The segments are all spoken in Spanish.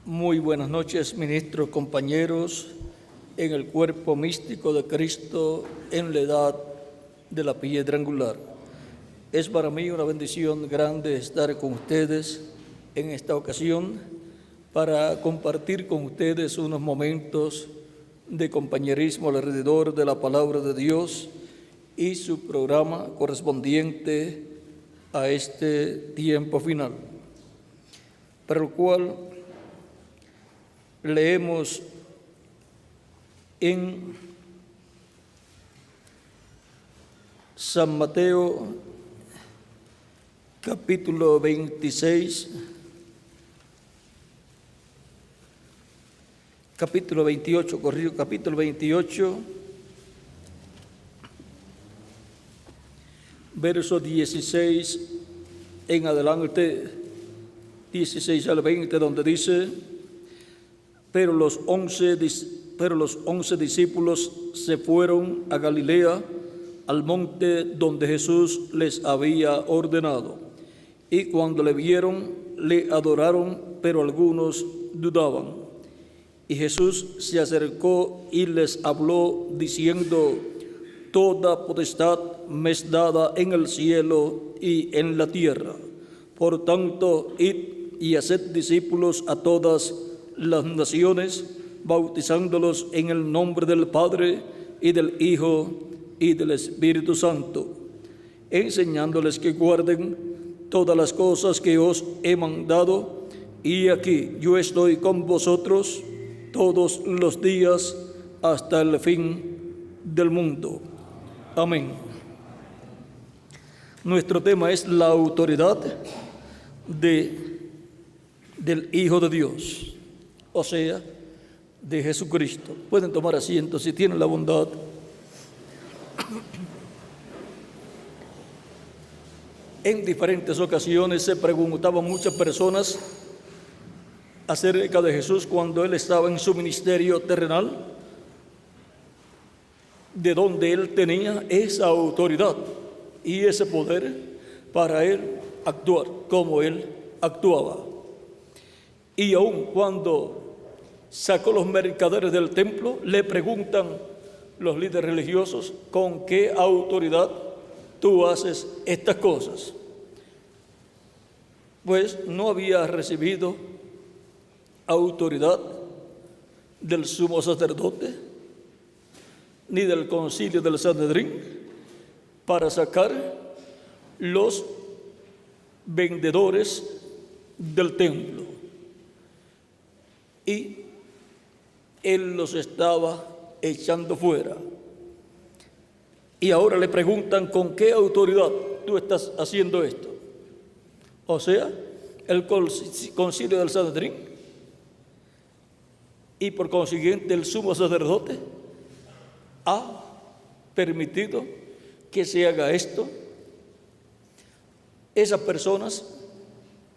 Muy buenas noches, ministros, compañeros, en el cuerpo místico de Cristo, en la edad de la piedra angular. Es para mí una bendición grande estar con ustedes en esta ocasión para compartir con ustedes unos momentos de compañerismo alrededor de la palabra de Dios y su programa correspondiente a este tiempo final, para el cual leemos en San Mateo, capítulo 26, capítulo 28, verso 16 en adelante, 16 al 20, donde dice: Pero los 11 discípulos se fueron a Galilea, al monte donde Jesús les había ordenado. Y cuando le vieron, le adoraron, pero algunos dudaban. Y Jesús se acercó y les habló, diciendo: Toda potestad me es dada en el cielo y en la tierra. Por tanto, id y haced discípulos a todas las naciones, bautizándolos en el nombre del Padre y del Hijo y del Espíritu Santo, enseñándoles que guarden todas las cosas que os he mandado, y aquí yo estoy con vosotros todos los días hasta el fin del mundo. Amén. Nuestro tema es la autoridad del Hijo de Dios, o sea, de Jesucristo. Pueden tomar asiento si tienen la bondad. En diferentes ocasiones se preguntaban muchas personas acerca de Jesús cuando Él estaba en su ministerio terrenal, de donde Él tenía esa autoridad y ese poder para Él actuar como Él actuaba. Y aun cuando sacó los mercaderes del templo, le preguntan los líderes religiosos: ¿con qué autoridad tú haces estas cosas? Pues no había recibido autoridad del sumo sacerdote ni del concilio del Sanedrín para sacar los vendedores del templo. Y Él los estaba echando fuera. Y ahora le preguntan: ¿con qué autoridad tú estás haciendo esto? O sea, el concilio del Sanedrín y por consiguiente el sumo sacerdote ha permitido que se haga esto. Esas personas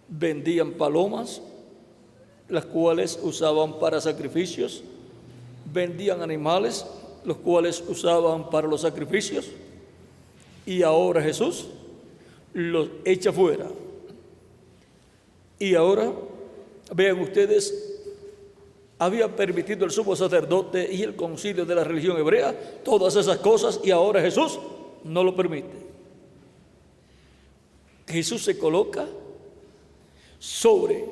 vendían palomas, las cuales usaban para sacrificios, vendían animales, los cuales usaban para los sacrificios, y ahora Jesús los echa fuera. Y ahora, vean ustedes, había permitido el sumo sacerdote y el concilio de la religión hebrea todas esas cosas, y ahora Jesús no lo permite. Jesús se coloca sobre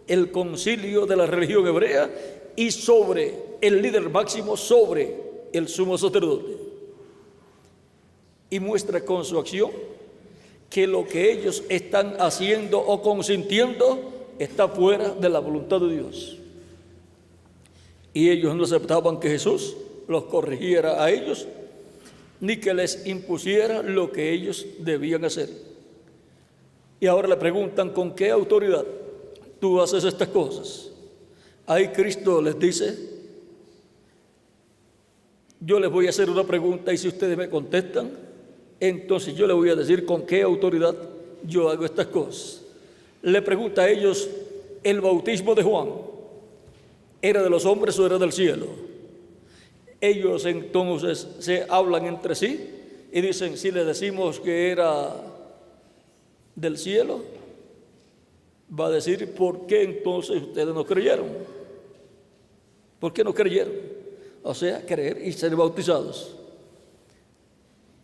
el concilio de la religión hebrea y sobre el líder máximo, sobre el sumo sacerdote, y muestra con su acción que lo que ellos están haciendo o consintiendo está fuera de la voluntad de Dios. Y ellos no aceptaban que Jesús los corrigiera a ellos, ni que les impusiera lo que ellos debían hacer. Y ahora le preguntan: ¿con qué autoridad tú haces estas cosas? Ahí Cristo les dice: yo les voy a hacer una pregunta, y si ustedes me contestan, entonces yo les voy a decir con qué autoridad yo hago estas cosas. Le pregunta a ellos: ¿el bautismo de Juan era de los hombres o era del cielo? Ellos entonces se hablan entre sí y dicen: si le decimos que era del cielo, va a decir: ¿por qué entonces ustedes no creyeron? ¿Por qué no creyeron? O sea, creer y ser bautizados.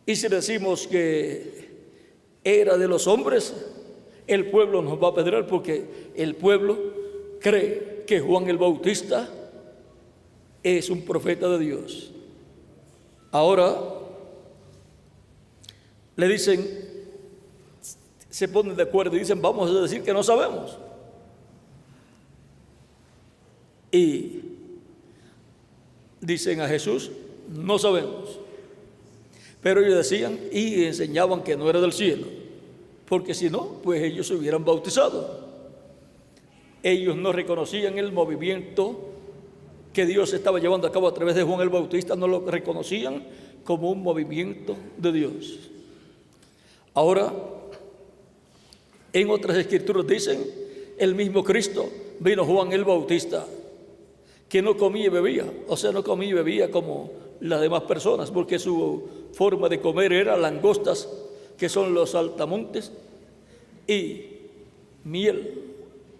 Y si decimos que era de los hombres, el pueblo nos va a apedrear, porque el pueblo cree que Juan el Bautista es un profeta de Dios. Ahora le dicen, se ponen de acuerdo y dicen: vamos a decir que no sabemos. Y dicen a Jesús: no sabemos. Pero ellos decían y enseñaban que no era del cielo, porque si no, pues ellos se hubieran bautizado. Ellos no reconocían el movimiento que Dios estaba llevando a cabo a través de Juan el Bautista, no lo reconocían como un movimiento de Dios. Ahora, en otras escrituras dicen: el mismo Cristo vino Juan el Bautista, que no comía y bebía, o sea, no comía y bebía como las demás personas, porque su forma de comer era langostas, que son los saltamontes, y miel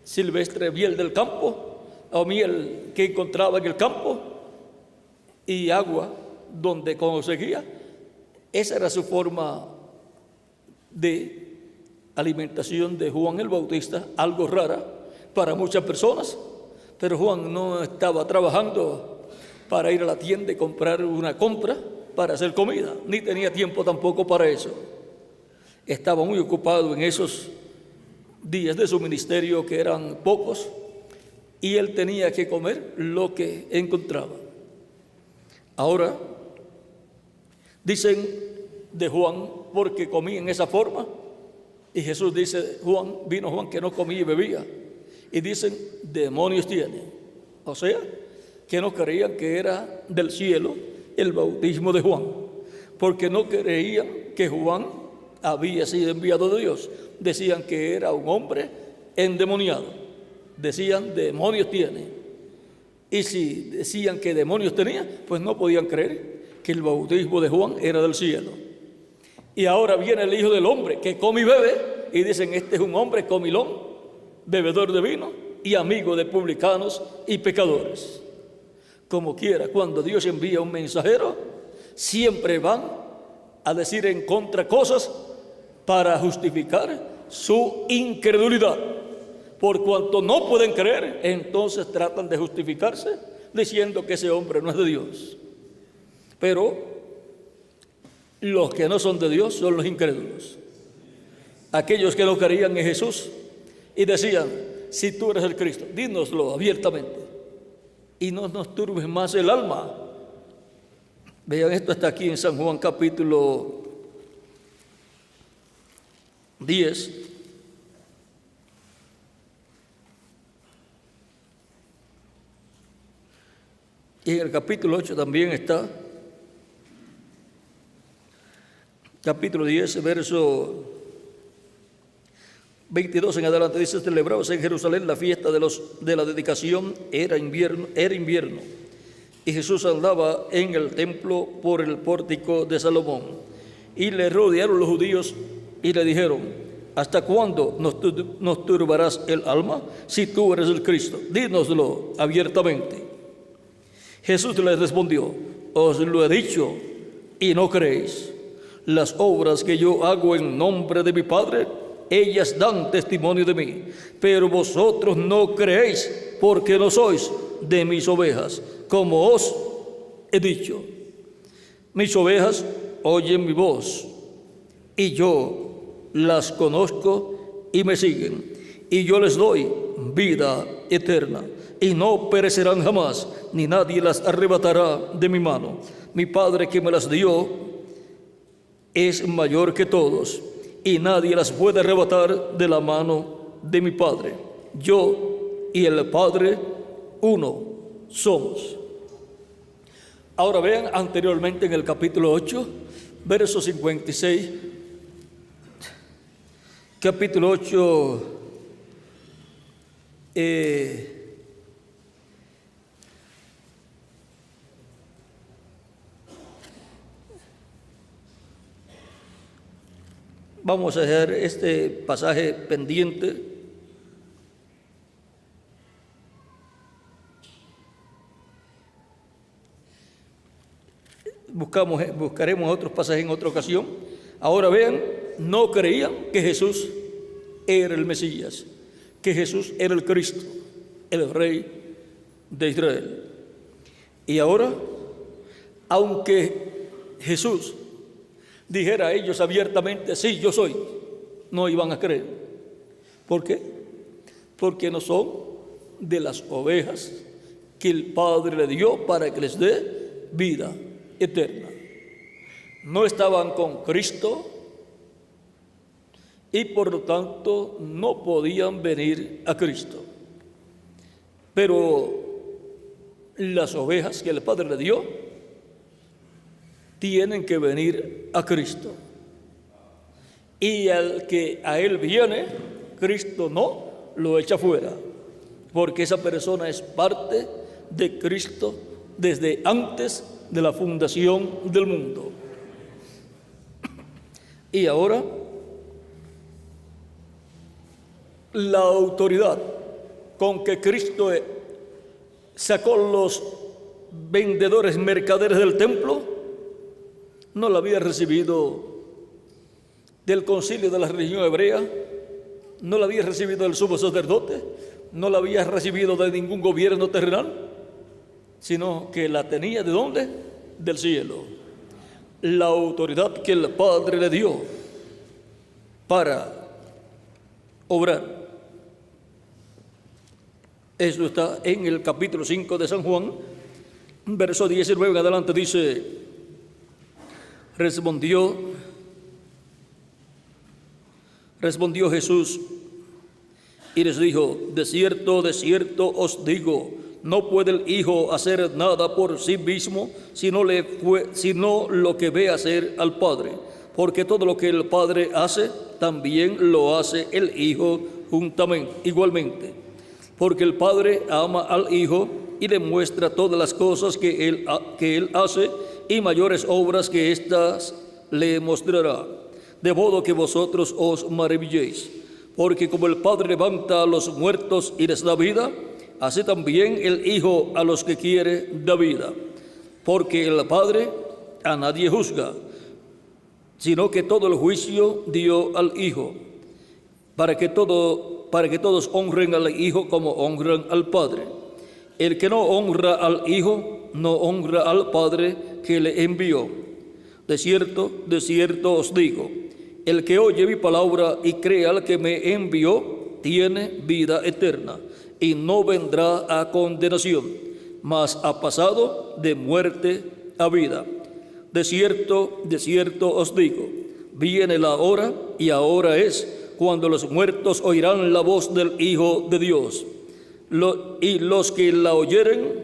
silvestre, miel del campo, o miel que encontraba en el campo, y agua donde conseguía. Esa era su forma de alimentación de Juan el Bautista, algo rara para muchas personas. Pero Juan no estaba trabajando para ir a la tienda y comprar una compra para hacer comida, ni tenía tiempo tampoco para eso. Estaba muy ocupado en esos días de su ministerio, que eran pocos, y él tenía que comer lo que encontraba. Ahora dicen de Juan, porque comía en esa forma, y Jesús dice: vino Juan que no comía y bebía. Y dicen: demonios tiene. O sea, que no creían que era del cielo el bautismo de Juan, porque no creían que Juan había sido enviado de Dios. Decían que era un hombre endemoniado. Decían: demonios tiene. Y si decían que demonios tenía, pues no podían creer que el bautismo de Juan era del cielo. Y ahora viene el Hijo del Hombre, que come y bebe, y dicen: este es un hombre comilón, bebedor de vino y amigo de publicanos y pecadores. Como quiera, cuando Dios envía un mensajero, siempre van a decir en contra cosas para justificar su incredulidad. Por cuanto no pueden creer, entonces tratan de justificarse diciendo que ese hombre no es de Dios. Pero los que no son de Dios son los incrédulos, aquellos que no creían en Jesús y decían: si tú eres el Cristo, dínoslo abiertamente y no nos turbes más el alma. Vean, esto está aquí en San Juan capítulo 10. Y en el capítulo 8 también está. Capítulo 10, verso 22 en adelante, dice: celebrabas en Jerusalén la fiesta de la dedicación, era invierno, y Jesús andaba en el templo por el pórtico de Salomón. Y le rodearon los judíos y le dijeron: ¿hasta cuándo nos turbarás el alma? Si tú eres el Cristo, dínoslo abiertamente. Jesús les respondió: os lo he dicho y no creéis. Las obras que yo hago en nombre de mi Padre, ellas dan testimonio de mí, pero vosotros no creéis, porque no sois de mis ovejas, como os he dicho. Mis ovejas oyen mi voz, y yo las conozco y me siguen, y yo les doy vida eterna, y no perecerán jamás, ni nadie las arrebatará de mi mano. Mi Padre que me las dio es mayor que todos, y nadie las puede arrebatar de la mano de mi Padre. Yo y el Padre uno somos. Ahora vean, anteriormente en el capítulo 8, verso 56, capítulo 8, vamos a dejar este pasaje pendiente buscaremos otros pasajes en otra ocasión. Ahora vean, no creían que Jesús era el Mesías, que Jesús era el Cristo, el Rey de Israel. Y ahora, aunque Jesús dijera a ellos abiertamente, sí, yo soy, no iban a creer. ¿Por qué? Porque no son de las ovejas que el Padre le dio para que les dé vida eterna. No estaban con Cristo y por lo tanto no podían venir a Cristo. Pero las ovejas que el Padre le dio tienen que venir a Cristo. Y al que a Él viene, Cristo no lo echa fuera, porque esa persona es parte de Cristo desde antes de la fundación del mundo. Y ahora, la autoridad con que Cristo sacó los vendedores mercaderes del templo, no la había recibido del concilio de la religión hebrea, no la había recibido del sumo sacerdote, no la había recibido de ningún gobierno terrenal, sino que la tenía ¿de dónde? Del cielo. La autoridad que el Padre le dio para obrar. Esto está en el capítulo 5 de San Juan, verso 19 en adelante, dice: Respondió Jesús y les dijo: de cierto os digo, no puede el Hijo hacer nada por sí mismo, sino lo que ve hacer al Padre. Porque todo lo que el Padre hace, también lo hace el Hijo igualmente. Porque el Padre ama al Hijo y le muestra todas las cosas que él hace, y mayores obras que éstas le mostrará, de modo que vosotros os maravilléis. Porque como el Padre levanta a los muertos y les da vida, así también el Hijo a los que quiere da vida. Porque el Padre a nadie juzga, sino que todo el juicio dio al Hijo, para que todos honren al Hijo como honran al Padre. El que no honra al Hijo, no honra al Padre que le envió. De cierto os digo, el que oye mi palabra y cree al que me envió, tiene vida eterna, y no vendrá a condenación, mas ha pasado de muerte a vida. De cierto os digo, viene la hora, y ahora es, cuando los muertos oirán la voz del Hijo de Dios, y los que la oyeren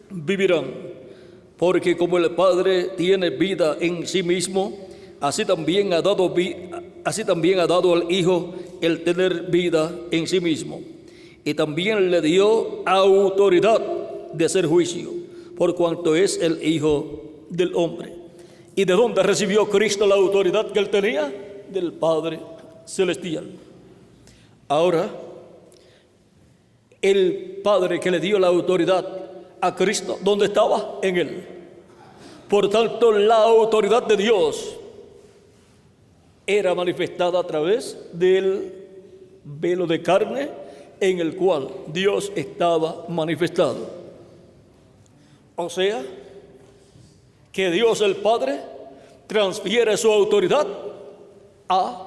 vivirán. Porque como el Padre tiene vida en sí mismo, así también ha dado al Hijo el tener vida en sí mismo. Y también le dio autoridad de hacer juicio, por cuanto es el Hijo del hombre. ¿Y de dónde recibió Cristo la autoridad que él tenía? Del Padre celestial. Ahora, el Padre que le dio la autoridad a Cristo, ¿dónde estaba? En él. Por tanto, la autoridad de Dios era manifestada a través del velo de carne en el cual Dios estaba manifestado. O sea, que Dios el Padre transfiere su autoridad a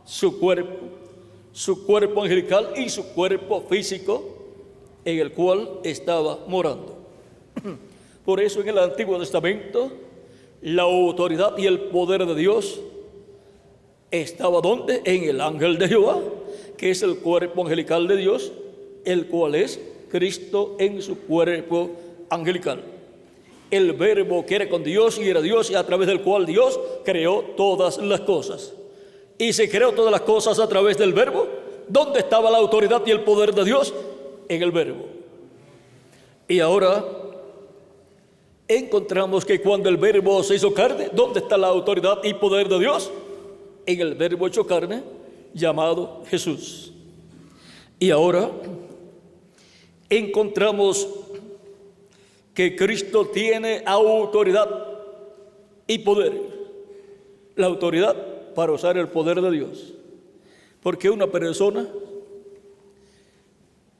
su cuerpo angelical y su cuerpo físico en el cual estaba morando. Por eso en el Antiguo Testamento la autoridad y el poder de Dios estaba ¿dónde? En el ángel de Jehová, que es el cuerpo angelical de Dios, el cual es Cristo en su cuerpo angelical. El verbo que era con Dios y era Dios, y a través del cual Dios creó todas las cosas. Y se creó todas las cosas a través del verbo. ¿Dónde estaba la autoridad y el poder de Dios? En el verbo. Y ahora encontramos que cuando el verbo se hizo carne, ¿dónde está la autoridad y poder de Dios? En el verbo hecho carne, llamado Jesús. Y ahora encontramos que Cristo tiene autoridad y poder. La autoridad para usar el poder de Dios. Porque una persona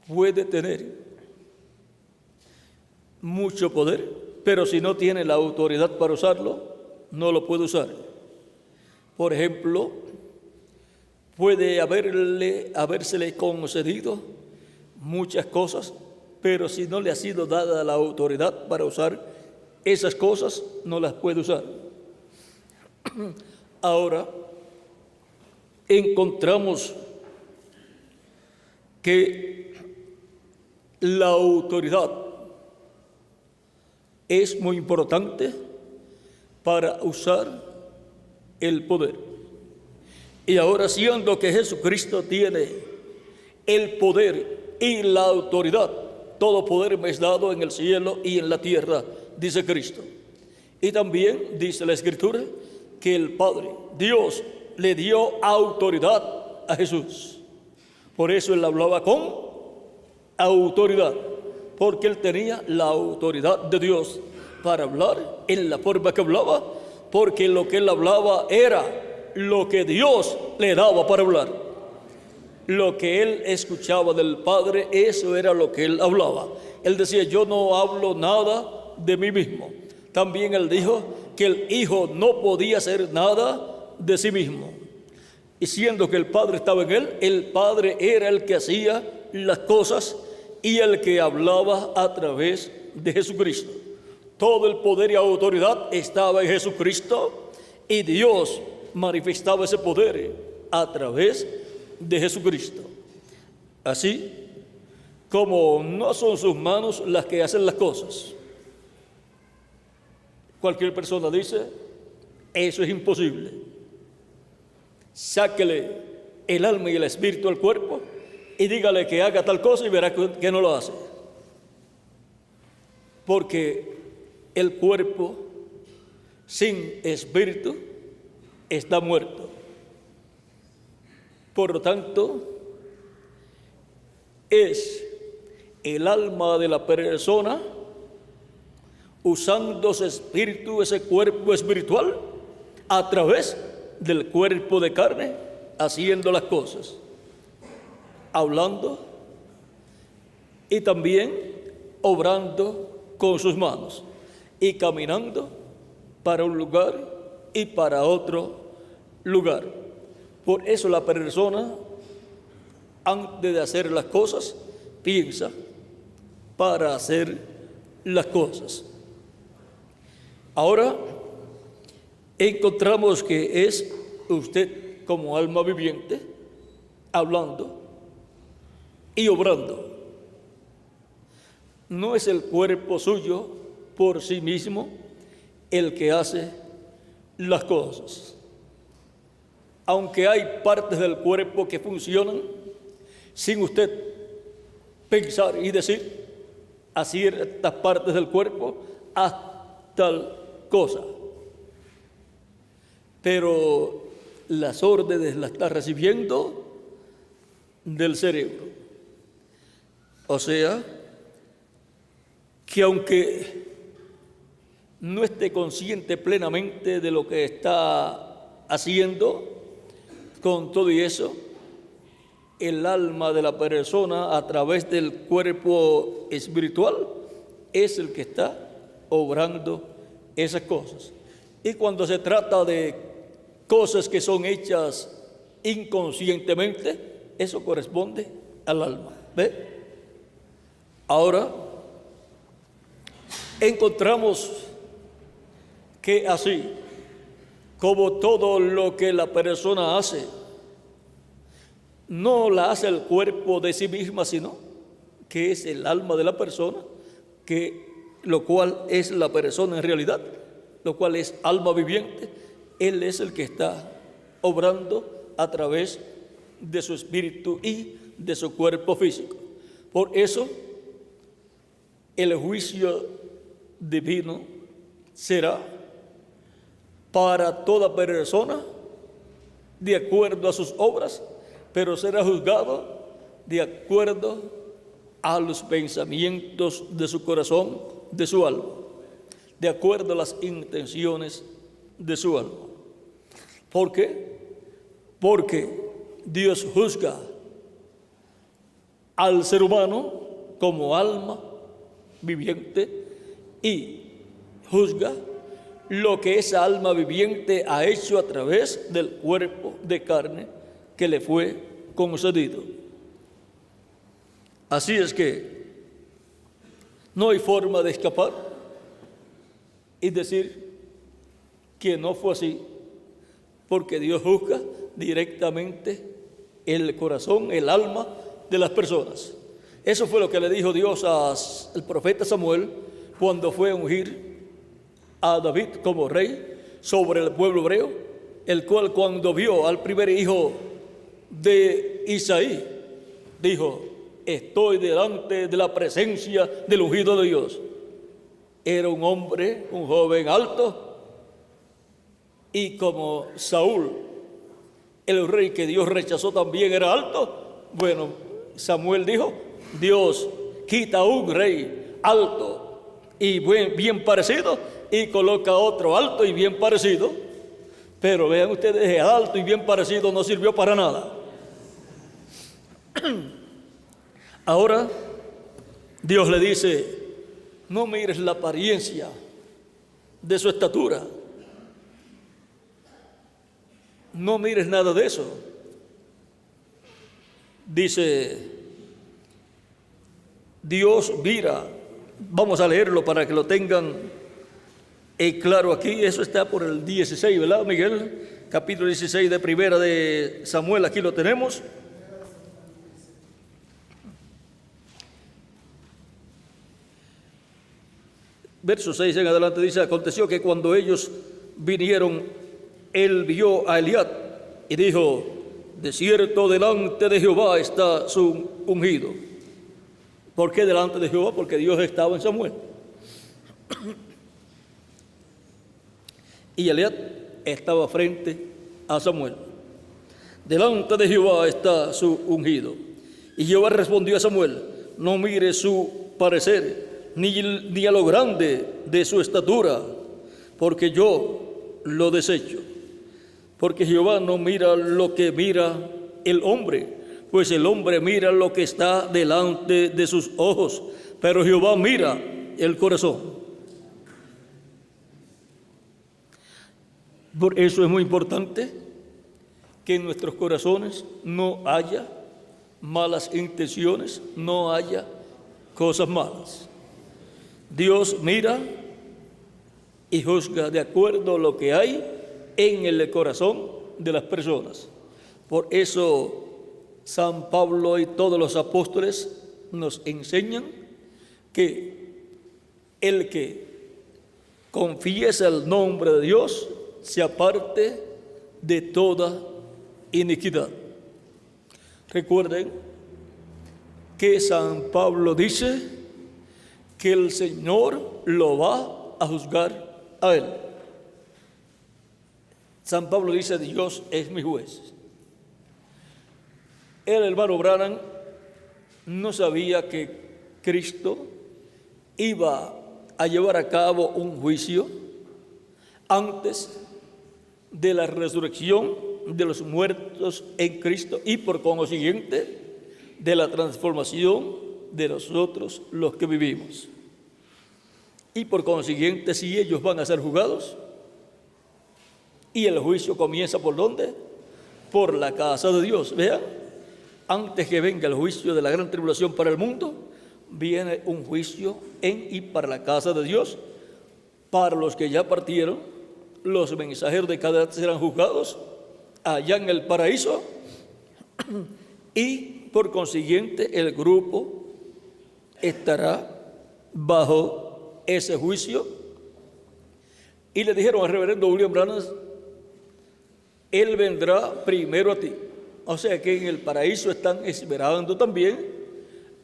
puede tener mucho poder, pero si no tiene la autoridad para usarlo, no lo puede usar. Por ejemplo, puede habérsele concedido muchas cosas, pero si no le ha sido dada la autoridad para usar esas cosas, no las puede usar. Ahora, encontramos que la autoridad es muy importante para usar el poder. Y ahora, siendo que Jesucristo tiene el poder y la autoridad, todo poder me es dado en el cielo y en la tierra, dice Cristo. Y también dice la Escritura que el Padre, Dios, le dio autoridad a Jesús. Por eso él hablaba con autoridad, porque él tenía la autoridad de Dios para hablar en la forma que hablaba, porque lo que él hablaba era lo que Dios le daba para hablar. Lo que él escuchaba del Padre, eso era lo que él hablaba. Él decía, yo no hablo nada de mí mismo. También él dijo que el Hijo no podía hacer nada de sí mismo. Y siendo que el Padre estaba en él, el Padre era el que hacía las cosas y el que hablaba a través de Jesucristo. Todo el poder y autoridad estaba en Jesucristo y Dios manifestaba ese poder a través de Jesucristo. Así como no son sus manos las que hacen las cosas. Cualquier persona dice, eso es imposible. Sáquele el alma y el espíritu al cuerpo y dígale que haga tal cosa y verá que no lo hace. Porque el cuerpo sin espíritu está muerto. Por lo tanto, es el alma de la persona usando su espíritu, ese cuerpo espiritual, a través del cuerpo de carne, haciendo las cosas, hablando y también obrando con sus manos y caminando para un lugar y para otro lugar. Por eso la persona, antes de hacer las cosas, piensa para hacer las cosas. Ahora encontramos que es usted como alma viviente, hablando y obrando. No es el cuerpo suyo por sí mismo el que hace las cosas. Aunque hay partes del cuerpo que funcionan sin usted pensar y decir, a ciertas partes del cuerpo, haz tal cosa. Pero las órdenes las está recibiendo del cerebro. O sea, que aunque no esté consciente plenamente de lo que está haciendo, con todo y eso, el alma de la persona a través del cuerpo espiritual es el que está obrando esas cosas. Y cuando se trata de cosas que son hechas inconscientemente, eso corresponde al alma. ¿Ve? Ahora encontramos que así como todo lo que la persona hace, no la hace el cuerpo de sí misma, sino que es el alma de la persona, lo cual es la persona en realidad, lo cual es alma viviente. Él es el que está obrando a través de su espíritu y de su cuerpo físico. Por eso, el juicio divino será para toda persona de acuerdo a sus obras, pero será juzgado de acuerdo a los pensamientos de su corazón, de su alma, de acuerdo a las intenciones de su alma. ¿Por qué? Porque Dios juzga al ser humano como alma viviente y juzga lo que esa alma viviente ha hecho a través del cuerpo de carne que le fue concedido. Así es que no hay forma de escapar y decir que no fue así, porque Dios juzga directamente el corazón, el alma de las personas. Eso fue lo que le dijo Dios al profeta Samuel cuando fue a ungir a David como rey sobre el pueblo hebreo, el cual cuando vio al primer hijo de Isaí, dijo: estoy delante de la presencia del ungido de Dios. Era un hombre, un joven alto, y como Saúl, el rey que Dios rechazó, también era alto, bueno, Samuel dijo: Dios quita un rey alto y bien parecido y coloca otro alto y bien parecido. Pero vean ustedes, el alto y bien parecido no sirvió para nada. Ahora Dios le dice: no mires la apariencia de su estatura, no mires nada de eso. Dice, Dios mira, vamos a leerlo para que lo tengan claro aquí. Eso está por el 16, ¿verdad, Miguel? Capítulo 16 de Primera de Samuel, aquí lo tenemos. Verso 6 en adelante dice: aconteció que cuando ellos vinieron, él vio a Eliab y dijo: de cierto delante de Jehová está su ungido. ¿Por qué delante de Jehová? Porque Dios estaba en Samuel. Y Eliab estaba frente a Samuel. Delante de Jehová está su ungido. Y Jehová respondió a Samuel: no mire su parecer, ni a lo grande de su estatura, porque yo lo desecho. Porque Jehová no mira lo que mira el hombre, pues el hombre mira lo que está delante de sus ojos, pero Jehová mira el corazón. Por eso es muy importante que en nuestros corazones no haya malas intenciones, no haya cosas malas. Dios mira y juzga de acuerdo a lo que hay en el corazón de las personas. Por eso San Pablo y todos los apóstoles nos enseñan que el que confiesa el nombre de Dios se aparte de toda iniquidad. Recuerden que San Pablo dice que el Señor lo va a juzgar a él. San Pablo dice: Dios es mi juez. El hermano Branham no sabía que Cristo iba a llevar a cabo un juicio antes de la resurrección de los muertos en Cristo y por consiguiente de la transformación de nosotros los que vivimos. Y por consiguiente, si ellos van a ser juzgados, y el juicio comienza ¿por dónde? Por la casa de Dios. Vean, antes que venga el juicio de la gran tribulación para el mundo, viene un juicio en y para la casa de Dios. Para los que ya partieron, los mensajeros de cada edad serán juzgados allá en el paraíso, y por consiguiente el grupo estará bajo ese juicio. Y le dijeron al reverendo William Branham: él vendrá primero a ti. O sea que en el paraíso están esperando también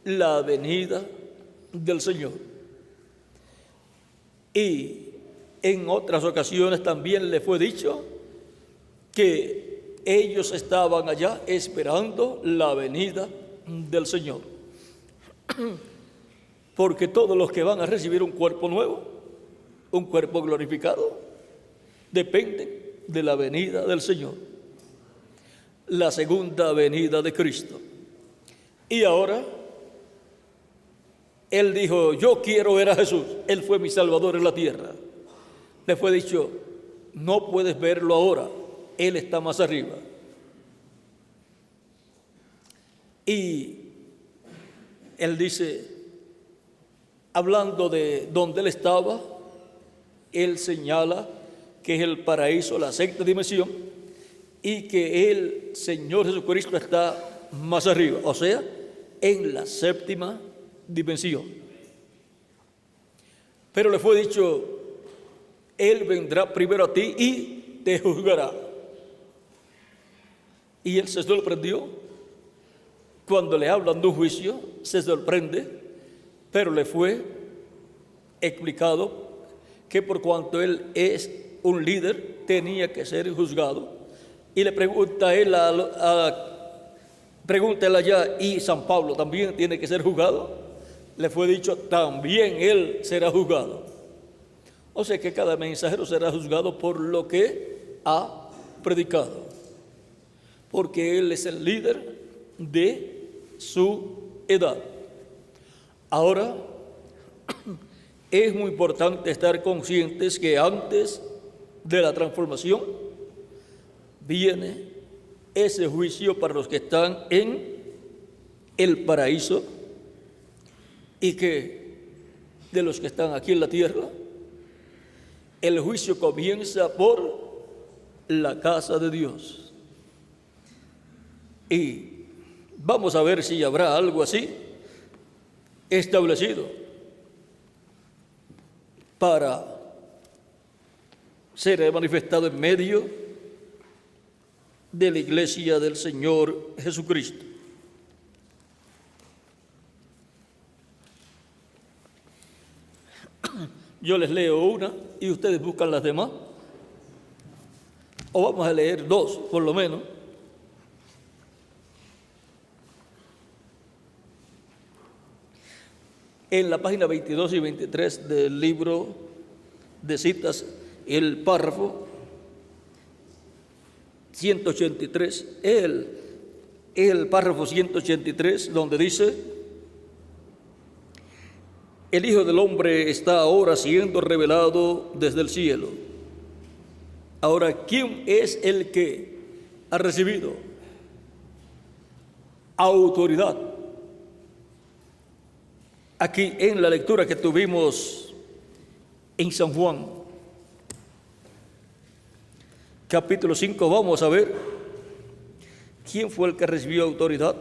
la venida del Señor. Y en otras ocasiones también le fue dicho que ellos estaban allá esperando la venida del Señor. Porque todos los que van a recibir un cuerpo nuevo, un cuerpo glorificado, dependen de la venida del Señor, la segunda venida de Cristo. Y ahora él dijo: yo quiero ver a Jesús. Él fue mi Salvador en la tierra. Le fue dicho: no puedes verlo ahora, Él está más arriba. Y él dice, hablando de donde él estaba, él señala que es el paraíso, la sexta dimensión, y que el Señor Jesucristo está más arriba, o sea, en la séptima dimensión. Pero le fue dicho: Él vendrá primero a ti y te juzgará. Y él se sorprendió. Cuando le hablan de un juicio, se sorprende, pero le fue explicado que por cuanto él es un líder, tenía que ser juzgado. Y le pregunta a él, pregúntale allá: ¿y San Pablo también tiene que ser juzgado? Le fue dicho: también él será juzgado. O sea que cada mensajero será juzgado por lo que ha predicado, porque él es el líder de su edad. Ahora, es muy importante estar conscientes que antes de la transformación viene ese juicio para los que están en el paraíso, y que de los que están aquí en la tierra, el juicio comienza por la casa de Dios. Y vamos a ver si habrá algo así establecido para ser manifestado en medio de la iglesia del Señor Jesucristo. Yo les leo una y ustedes buscan las demás, o vamos a leer dos por lo menos. En la página 22 y 23 del libro de citas, el párrafo 183, el párrafo 183, donde dice: el Hijo del Hombre está ahora siendo revelado desde el cielo. Ahora, ¿quién es el que ha recibido autoridad? Aquí en la lectura que tuvimos en San Juan, capítulo 5, vamos a ver quién fue el que recibió autoridad.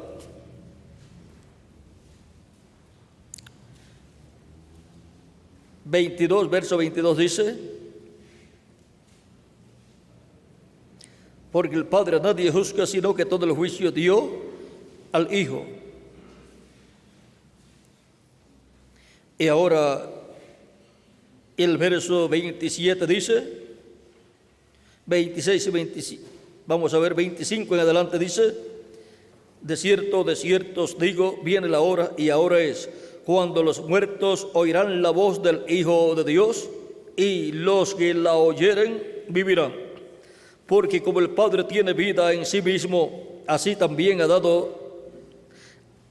Verso 22 dice: porque el Padre a nadie juzga, sino que todo el juicio dio al Hijo. Y ahora el verso 27 dice, 26 y 25, vamos a ver 25 en adelante, dice: de cierto os digo, viene la hora, y ahora es, cuando los muertos oirán la voz del Hijo de Dios, y los que la oyeren vivirán. Porque como el Padre tiene vida en sí mismo, así también ha dado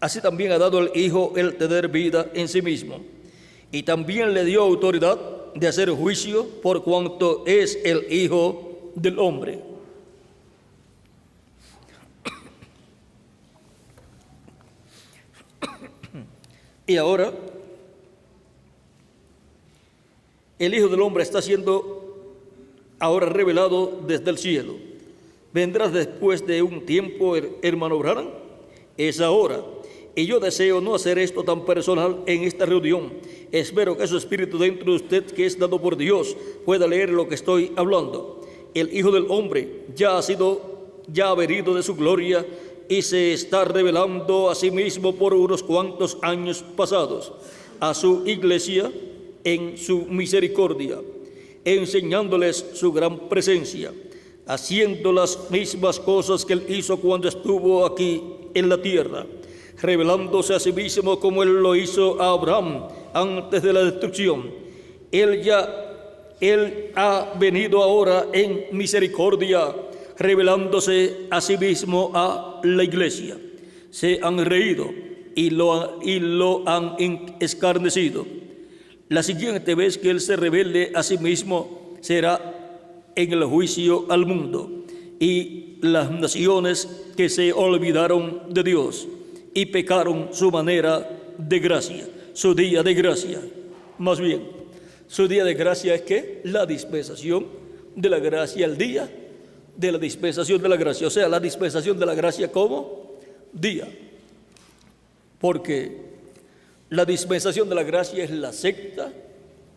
el Hijo el tener vida en sí mismo. Y también le dio autoridad de hacer juicio, por cuanto es el Hijo del Hombre. Y ahora, el Hijo del Hombre está siendo ahora revelado desde el cielo. ¿Vendrás después de un tiempo, hermano Branham? Es ahora. Y yo deseo no hacer esto tan personal en esta reunión. Espero que su espíritu dentro de usted, que es dado por Dios, pueda leer lo que estoy hablando. El Hijo del Hombre ya ha venido de su gloria y se está revelando a sí mismo por unos cuantos años pasados a su iglesia en su misericordia, enseñándoles su gran presencia, haciendo las mismas cosas que él hizo cuando estuvo aquí en la tierra, revelándose a sí mismo como él lo hizo a Abraham antes de la destrucción. Él ya Él ha venido ahora en misericordia, revelándose a sí mismo a la iglesia. Se han reído y lo han escarnecido. La siguiente vez que Él se revele a sí mismo será en el juicio al mundo y las naciones que se olvidaron de Dios y pecaron su manera de gracia, su día de gracia. Más bien, su día de gracia es que la dispensación de la gracia, el día de la dispensación de la gracia, o sea, la dispensación de la gracia como día, porque la dispensación de la gracia es la sexta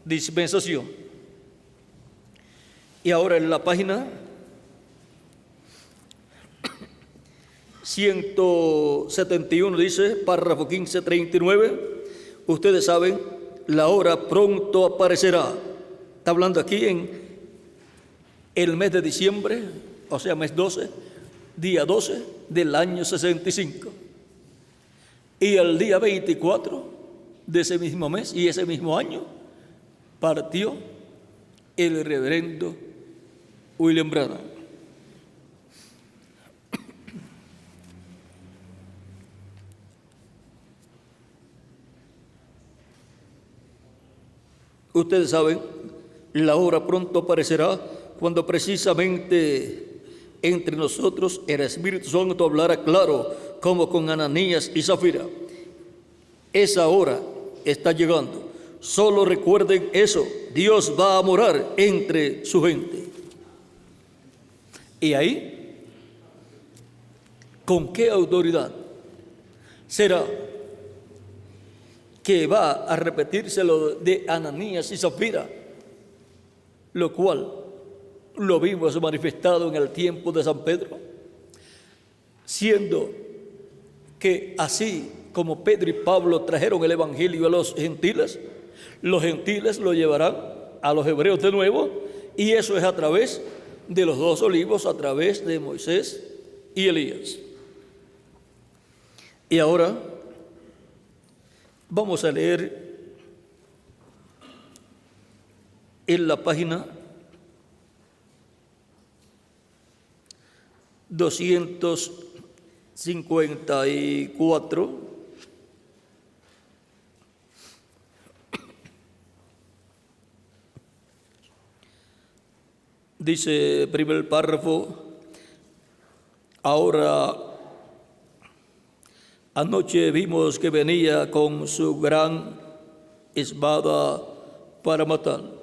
dispensación. Y ahora en la página 171 dice, párrafo 1539, ustedes saben, la hora pronto aparecerá. Está hablando aquí en el mes de diciembre, o sea, mes 12, día 12 del año 65. Y el día 24 de ese mismo mes y ese mismo año partió el reverendo William Branham. Ustedes saben, la hora pronto aparecerá cuando precisamente entre nosotros el Espíritu Santo hablará claro, como con Ananías y Zafira. Esa hora está llegando. Solo recuerden eso, Dios va a morar entre su gente. Y ahí, ¿con qué autoridad será que va a repetirse lo de Ananías y Zafira, lo cual lo vimos manifestado en el tiempo de San Pedro, siendo que así como Pedro y Pablo trajeron el evangelio a los gentiles lo llevarán a los hebreos de nuevo, y eso es a través de los dos olivos, a través de Moisés y Elías. Y ahora vamos a leer en la página 254, dice primer párrafo, ahora anoche vimos que venía con su gran espada para matar.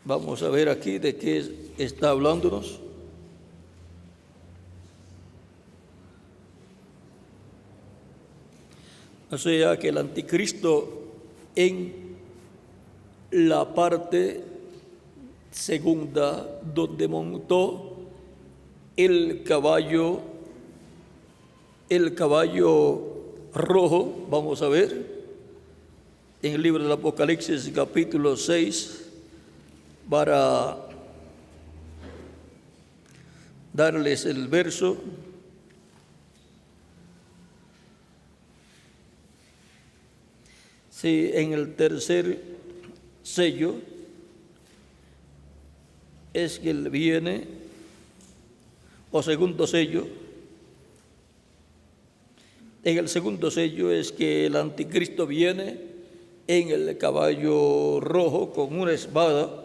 Vamos a ver aquí de qué está hablándonos. O sea que el anticristo en la parte segunda donde montó el caballo rojo, vamos a ver en el libro del Apocalipsis capítulo 6, para darles el verso. Sí, en el tercer sello es que él viene, o segundo sello. En el segundo sello es que el anticristo viene en el caballo rojo con una espada.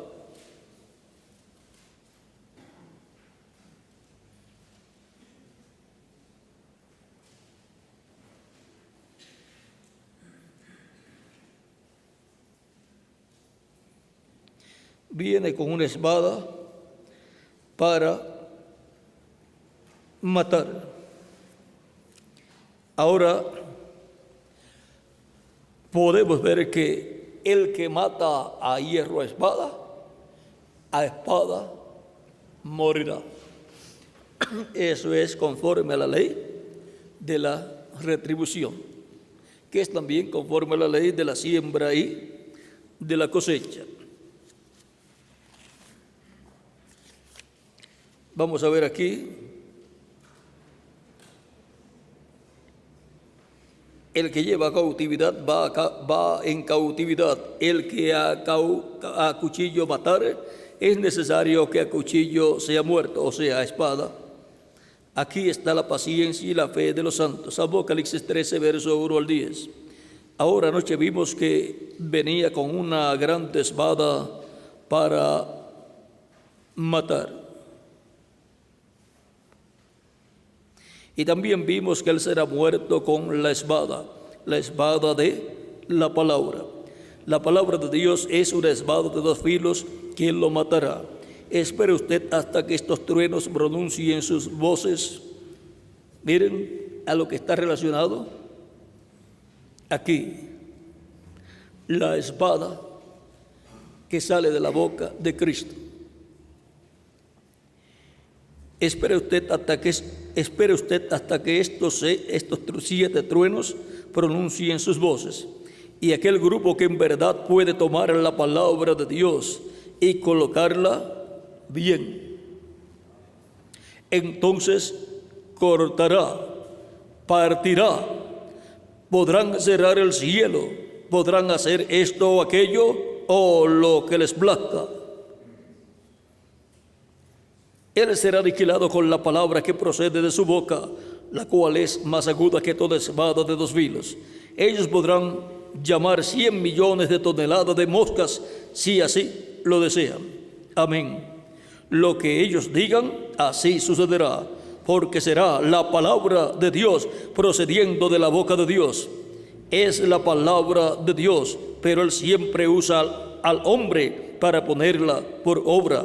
Viene con una espada para matar. Ahora podemos ver que el que mata a hierro a espada morirá. Eso es conforme a la ley de la retribución, que es también conforme a la ley de la siembra y de la cosecha. Vamos a ver aquí. El que lleva cautividad va en cautividad. El que a cuchillo matar, es necesario que a cuchillo sea muerto, o sea, a espada. Aquí está la paciencia y la fe de los santos. Apocalipsis 13, verso 1 al 10. Ahora anoche vimos que venía con una gran espada para matar. Y también vimos que él será muerto con la espada de la palabra. La palabra de Dios es una espada de dos filos que él lo matará. Espere usted hasta que estos truenos pronuncien sus voces. Miren a lo que está relacionado aquí. La espada que sale de la boca de Cristo. Espere usted hasta que estos 7 truenos pronuncien sus voces. Y aquel grupo que en verdad puede tomar la palabra de Dios y colocarla bien, entonces cortará, partirá, podrán cerrar el cielo, podrán hacer esto o aquello o lo que les plazca. Él será aniquilado con la palabra que procede de su boca, la cual es más aguda que toda espada de dos filos. Ellos podrán llamar 100 millones de toneladas de moscas si así lo desean. Amén. Lo que ellos digan, así sucederá, porque será la palabra de Dios procediendo de la boca de Dios. Es la palabra de Dios, pero Él siempre usa al hombre para ponerla por obra.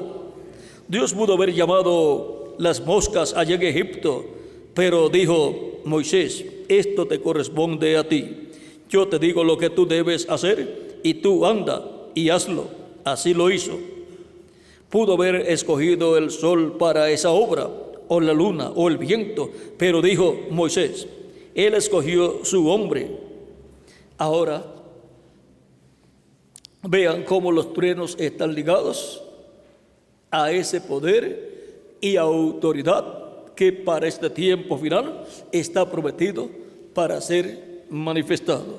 Dios pudo haber llamado las moscas allá en Egipto, pero dijo: Moisés, esto te corresponde a ti. Yo te digo lo que tú debes hacer y tú anda y hazlo. Así lo hizo. Pudo haber escogido el sol para esa obra, o la luna, o el viento, pero dijo Moisés. Él escogió su hombre. Ahora, vean cómo los truenos están ligados a ese poder y autoridad que para este tiempo final está prometido para ser manifestado.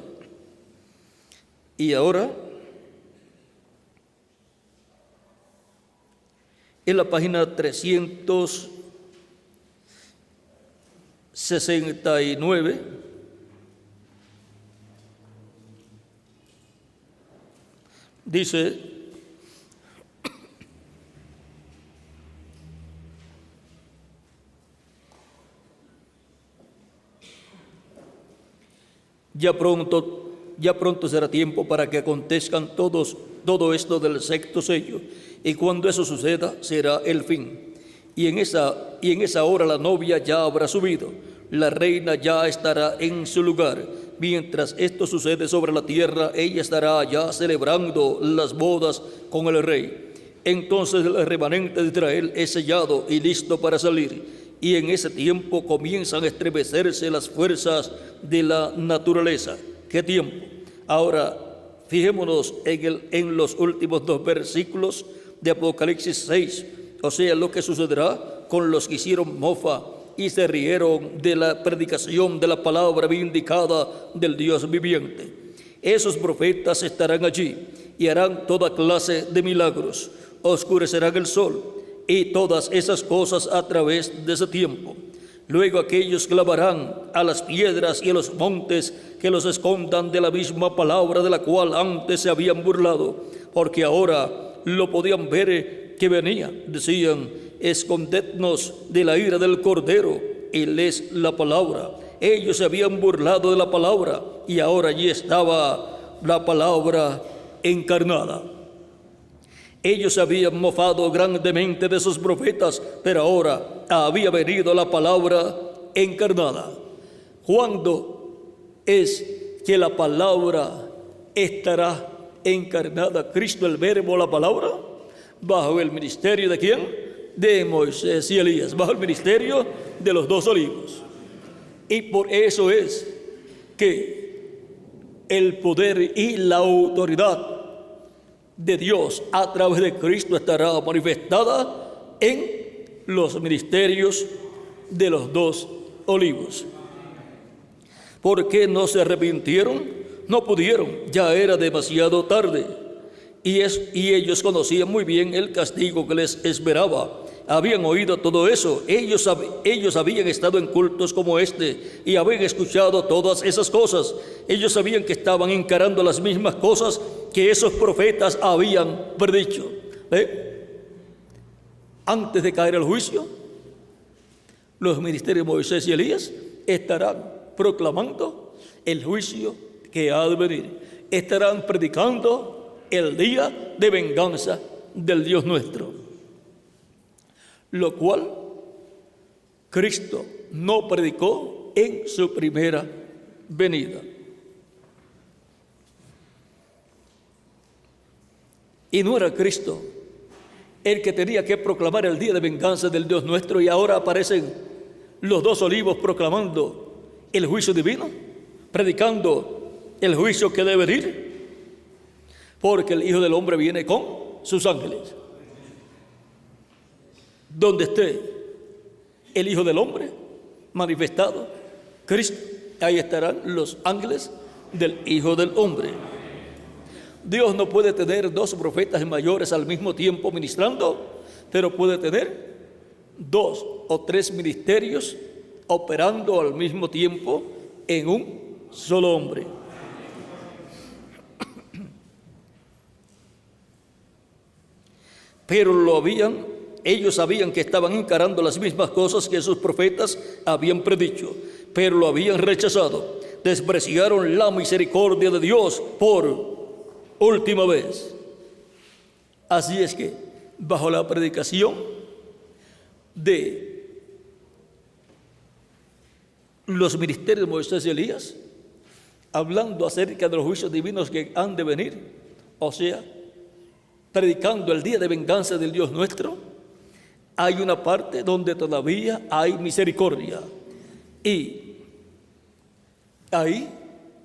Y ahora, en la página 369, dice: ya pronto será tiempo para que acontezcan todo esto del sexto sello, y cuando eso suceda será el fin. Y en esa hora la novia ya habrá subido, la reina ya estará en su lugar. Mientras esto sucede sobre la tierra, ella estará allá celebrando las bodas con el rey. Entonces el remanente de Israel es sellado y listo para salir. Y en ese tiempo comienzan a estremecerse las fuerzas de la naturaleza. ¿Qué tiempo? Ahora, fijémonos en los últimos 2 versículos de Apocalipsis 6, o sea, lo que sucederá con los que hicieron mofa y se rieron de la predicación de la palabra vindicada del Dios viviente. Esos profetas estarán allí y harán toda clase de milagros, oscurecerán el sol y todas esas cosas a través de ese tiempo. Luego aquellos clamarán a las piedras y a los montes que los escondan de la misma palabra de la cual antes se habían burlado, porque ahora lo podían ver que venía. Decían: escondednos de la ira del Cordero. Él es la palabra. Ellos se habían burlado de la palabra y ahora allí estaba la palabra encarnada. Ellos se habían mofado grandemente de sus profetas, pero ahora había venido la palabra encarnada. ¿Cuándo es que la palabra estará encarnada? Cristo, el verbo, la palabra, bajo el ministerio ¿de quién? De Moisés y Elías, bajo el ministerio de los 2 olivos. Y por eso es que el poder y la autoridad de Dios a través de Cristo estará manifestada en los ministerios de los 2 olivos. ¿Por qué no se arrepintieron? No pudieron, ya era demasiado tarde. Y ellos conocían muy bien el castigo que les esperaba. Habían oído todo eso. Ellos habían estado en cultos como este y habían escuchado todas esas cosas. Ellos sabían que estaban encarando las mismas cosas que esos profetas habían predicho. Antes de caer el juicio, los ministerios de Moisés y Elías estarán proclamando el juicio que ha de venir. Estarán predicando el día de venganza del Dios nuestro, lo cual Cristo no predicó en su primera venida. Y no era Cristo el que tenía que proclamar el día de venganza del Dios nuestro, y ahora aparecen los dos olivos proclamando el juicio divino, predicando el juicio que debe venir, porque el Hijo del Hombre viene con sus ángeles. Donde esté el Hijo del Hombre manifestado, Cristo, ahí estarán los ángeles del Hijo del Hombre. Dios no puede tener dos profetas mayores al mismo tiempo ministrando, pero puede tener dos o tres ministerios operando al mismo tiempo en un solo hombre. Pero ellos sabían que estaban encarando las mismas cosas que sus profetas habían predicho, pero lo habían rechazado. Despreciaron la misericordia de Dios por última vez. Así es que, bajo la predicación de los ministerios de Moisés y Elías, hablando acerca de los juicios divinos que han de venir, o sea, predicando el día de venganza del Dios nuestro, hay una parte donde todavía hay misericordia. Y ahí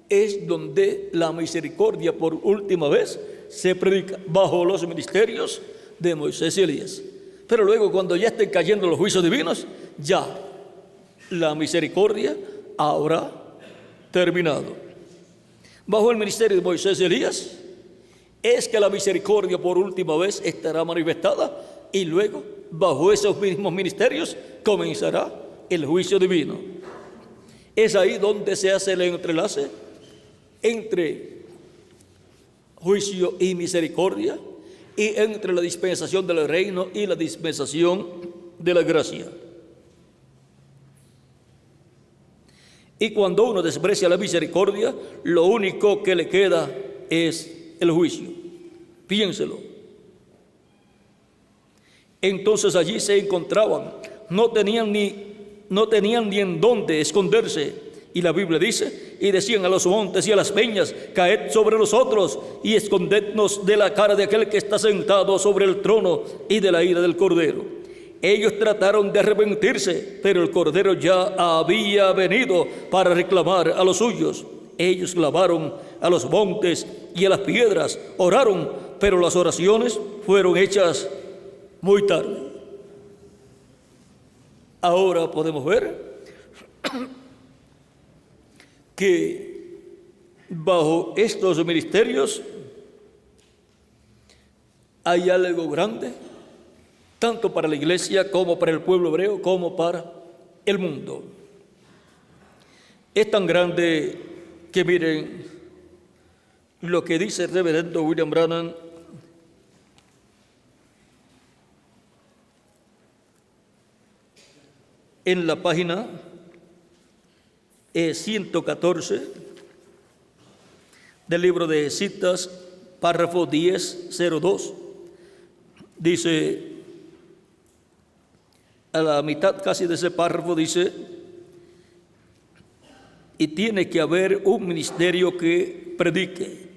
es donde la misericordia por última vez se predica, bajo los ministerios de Moisés y Elías. Pero luego, cuando ya estén cayendo los juicios divinos, ya la misericordia habrá terminado. Bajo el ministerio de Moisés y Elías es que la misericordia por última vez estará manifestada, y luego bajo esos mismos ministerios comenzará el juicio divino. Es ahí donde se hace el entrelace entre juicio y misericordia, y entre la dispensación del reino y la dispensación de la gracia. Y cuando uno desprecia la misericordia, lo único que le queda es el juicio. Piénselo. Entonces allí se encontraban, no tenían ni en dónde esconderse. Y la Biblia dice, y decían a los montes y a las peñas, caed sobre nosotros y escondednos de la cara de aquel que está sentado sobre el trono y de la ira del Cordero. Ellos trataron de arrepentirse, pero el Cordero ya había venido para reclamar a los suyos. Ellos clamaron a los montes y a las piedras, oraron, pero las oraciones fueron hechas muy tarde. Ahora podemos ver que bajo estos ministerios hay algo grande, tanto para la iglesia como para el pueblo hebreo, como para el mundo. Es tan grande que miren lo que dice el reverendo William Branham en la página 114 del libro de citas, párrafo 10:02. Dice, a la mitad casi de ese párrafo dice, y tiene que haber un ministerio que predique,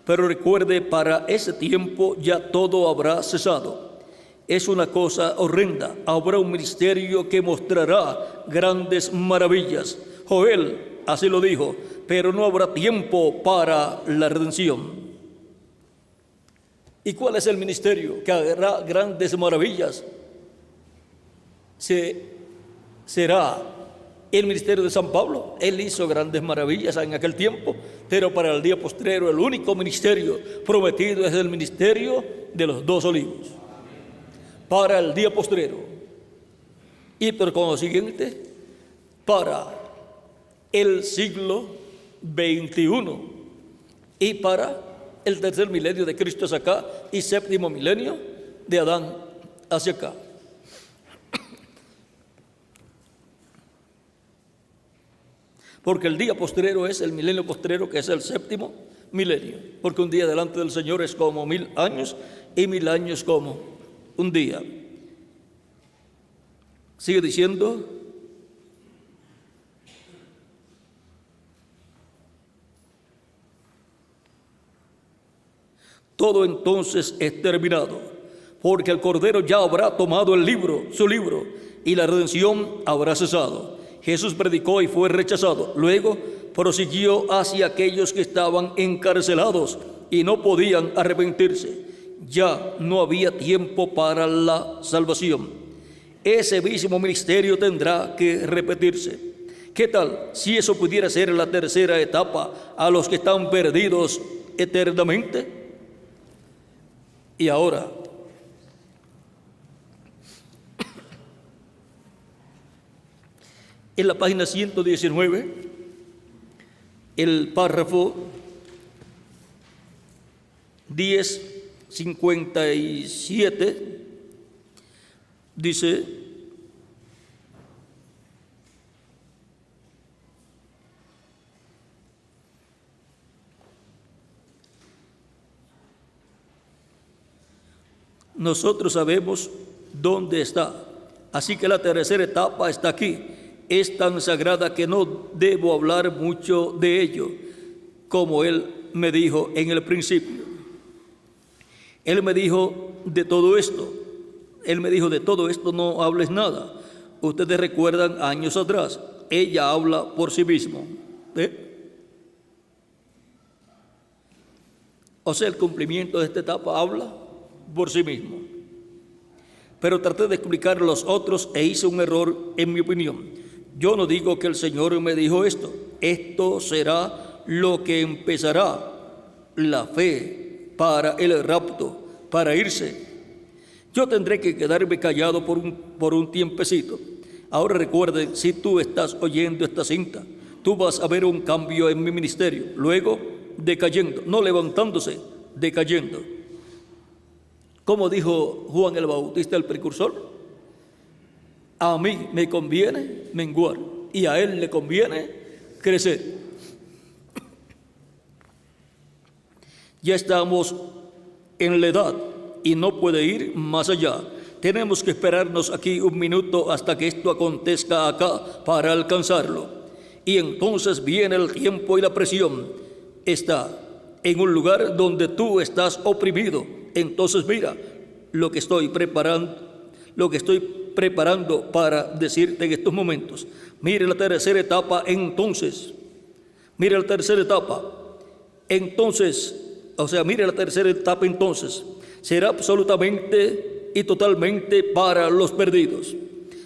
pero recuerde, para ese tiempo ya todo habrá cesado. Es una cosa horrenda. Habrá un ministerio que mostrará grandes maravillas. Joel así lo dijo, pero no habrá tiempo para la redención. ¿Y cuál es el ministerio que hará grandes maravillas? Será el ministerio de San Pablo. Él hizo grandes maravillas en aquel tiempo, pero para el día postrero el único ministerio prometido es el ministerio de los 2 olivos. Para el día postrero. Y por consiguiente, para el siglo XXI y para el tercer milenio de Cristo hacia acá y 7º milenio de Adán hacia acá. Porque el día postrero es el milenio postrero, que es el 7º milenio. Porque un día delante del Señor es como 1000 años y 1000 años como un día. Sigue diciendo: todo entonces es terminado, porque el Cordero ya habrá tomado el libro, su libro, y la redención habrá cesado. Jesús predicó y fue rechazado. Luego prosiguió hacia aquellos que estaban encarcelados y no podían arrepentirse. Ya no había tiempo para la salvación. Ese mismo ministerio tendrá que repetirse. ¿Qué tal si eso pudiera ser la tercera etapa a los que están perdidos eternamente? Y ahora, en la página 119, el párrafo 1057 dice: nosotros sabemos dónde está, así que la tercera etapa está aquí. Es tan sagrada que no debo hablar mucho de ello, como Él me dijo en el principio. Él me dijo de todo esto. Él me dijo: de todo esto no hables nada. Ustedes recuerdan años atrás. Ella habla por sí mismo. O sea, el cumplimiento de esta etapa habla por sí mismo. Pero traté de explicar a los otros e hice un error en mi opinión. Yo no digo que el Señor me dijo esto. Esto será lo que empezará la fe para el rapto, para irse. Yo tendré que quedarme callado por un tiempecito. Ahora recuerden, si tú estás oyendo esta cinta, tú vas a ver un cambio en mi ministerio. Luego, decayendo, no levantándose, decayendo. Como dijo Juan el Bautista, el precursor: a mí me conviene menguar y a él le conviene crecer. Ya estamos en la edad y no puede ir más allá. Tenemos que esperarnos aquí un minuto hasta que esto acontezca acá para alcanzarlo. Y entonces viene el tiempo y la presión. Está en un lugar donde tú estás oprimido. Entonces mira lo que estoy preparando para decirte en estos momentos. Mire la tercera etapa entonces. Mire la tercera etapa. Entonces, mire la tercera etapa entonces. Será absolutamente y totalmente para los perdidos.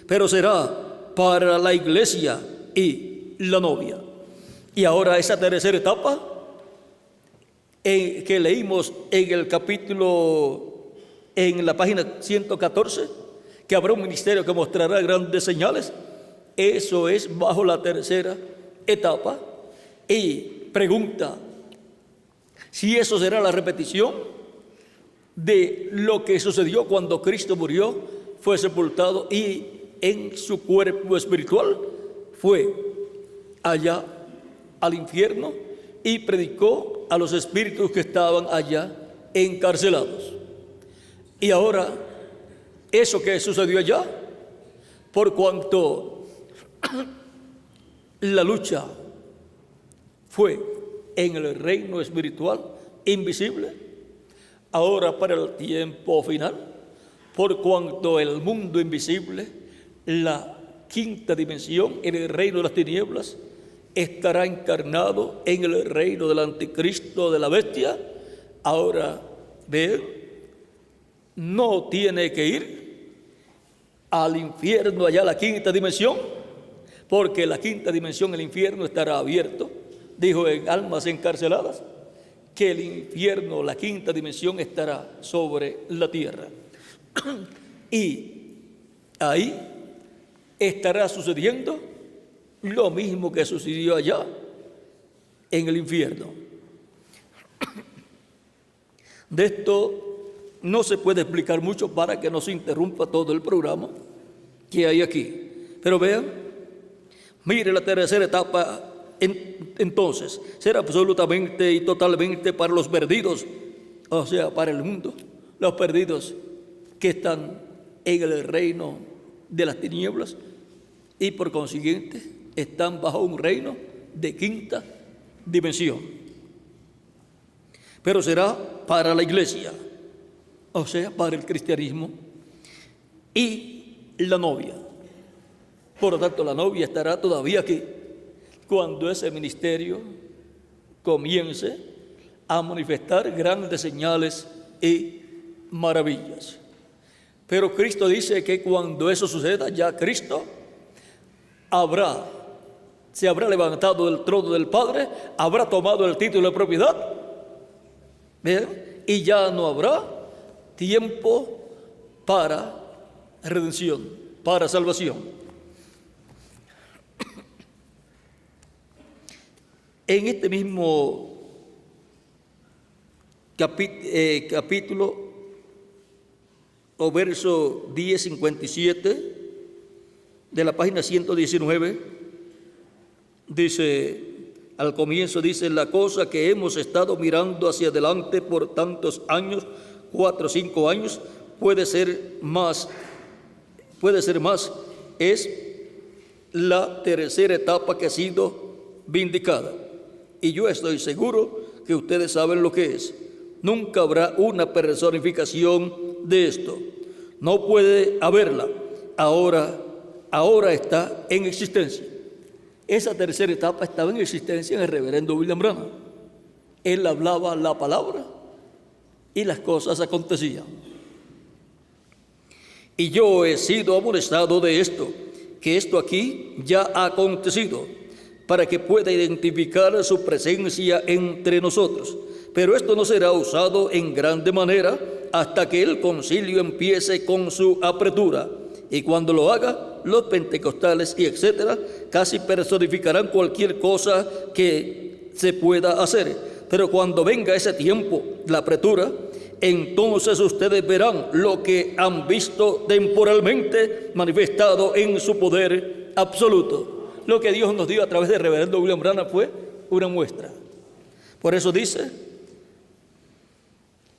Pero será para la iglesia y la novia. Y ahora esa tercera etapa que leímos en el capítulo, en la página 114, que habrá un ministerio que mostrará grandes señales. Eso es bajo la tercera etapa. Y pregunta si eso será la repetición de lo que sucedió cuando Cristo murió, fue sepultado y en su cuerpo espiritual fue allá al infierno y predicó a los espíritus que estaban allá encarcelados. Y ahora, eso que sucedió allá, por cuanto la lucha fue en el reino espiritual invisible, ahora para el tiempo final, por cuanto el mundo invisible, la quinta dimensión, en el reino de las tinieblas, estará encarnado en el reino del anticristo, de la bestia. Ahora, no tiene que ir al infierno, allá a la quinta dimensión, porque la quinta dimensión, el infierno, estará abierto. Dijo en Almas Encarceladas que el infierno, la quinta dimensión, estará sobre la tierra. Y ahí estará sucediendo lo mismo que sucedió allá en el infierno. De esto no se puede explicar mucho para que no se interrumpa todo el programa que hay aquí. Pero vean, mire la tercera etapa. Entonces, será absolutamente y totalmente para los perdidos, o sea, para el mundo, los perdidos que están en el reino de las tinieblas y por consiguiente están bajo un reino de quinta dimensión. Pero será para la iglesia, o sea, para el cristianismo y la novia. Por lo tanto, la novia estará todavía aquí cuando ese ministerio comience a manifestar grandes señales y maravillas. Pero Cristo dice que cuando eso suceda, ya Cristo se habrá levantado del trono del Padre, habrá tomado el título de propiedad, ¿ven? Y ya no habrá tiempo para redención, para salvación. En este mismo capítulo o verso 10:57 de la página 119, dice, al comienzo dice, la cosa que hemos estado mirando hacia adelante por tantos años, 4 o 5 años, puede ser más, es la tercera etapa que ha sido vindicada. Y yo estoy seguro que ustedes saben lo que es. Nunca habrá una personificación de esto. No puede haberla. Ahora está en existencia. Esa tercera etapa estaba en existencia en el reverendo William Branham. Él hablaba la palabra y las cosas acontecían. Y yo he sido amonestado de esto, que esto aquí ya ha acontecido, para que pueda identificar su presencia entre nosotros. Pero esto no será usado en grande manera hasta que el concilio empiece con su apertura. Y cuando lo haga, los pentecostales y etcétera casi personificarán cualquier cosa que se pueda hacer. Pero cuando venga ese tiempo, la apertura, entonces ustedes verán lo que han visto temporalmente manifestado en su poder absoluto. Lo que Dios nos dio a través del reverendo William Branham fue una muestra. Por eso dice,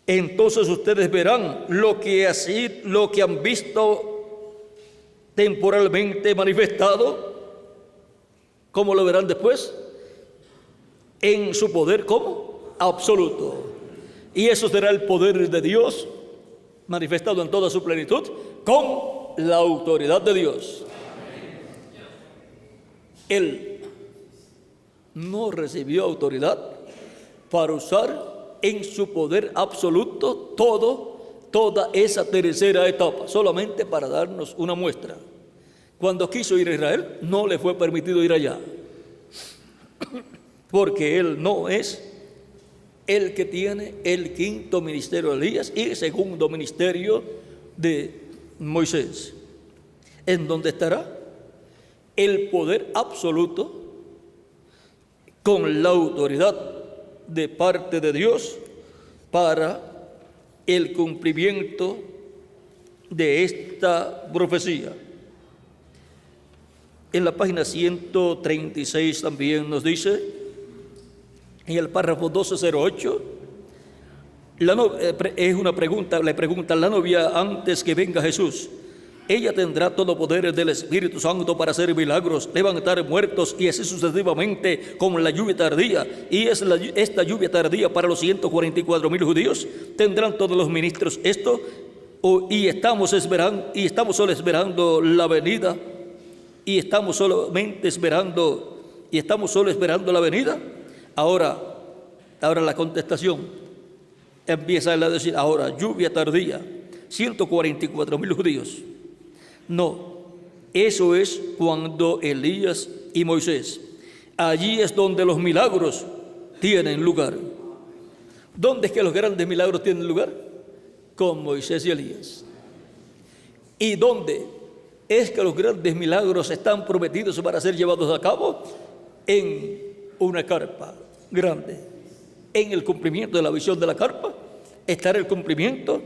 entonces ustedes verán lo que han visto temporalmente manifestado. ¿Cómo lo verán después? En su poder, ¿cómo? Absoluto. Y eso será el poder de Dios manifestado en toda su plenitud con la autoridad de Dios. Él no recibió autoridad para usar en su poder absoluto toda esa tercera etapa, solamente para darnos una muestra. Cuando quiso ir a Israel, no le fue permitido ir allá, porque él no es el que tiene el quinto ministerio de Elías y el segundo ministerio de Moisés, en donde estará el poder absoluto con la autoridad de parte de Dios para el cumplimiento de esta profecía. En la página 136 también nos dice, en el párrafo 1208, es una pregunta, le pregunta a la novia antes que venga Jesús. Ella tendrá todo poder del Espíritu Santo para hacer milagros, levantar muertos y así sucesivamente como la lluvia tardía. Y es esta lluvia tardía para los 144,000 judíos. ¿Tendrán todos los ministros esto? Y estamos solo esperando la venida. Y estamos solo esperando la venida. Ahora la contestación empieza a decir, ahora lluvia tardía, 144,000 judíos. No, Eso es cuando Elías y Moisés. Allí es donde los milagros tienen lugar. ¿Dónde es que los grandes milagros tienen lugar? Con Moisés y Elías. ¿Y dónde es que los grandes milagros están prometidos para ser llevados a cabo? En una carpa grande. En el cumplimiento de la visión de la carpa estará el cumplimiento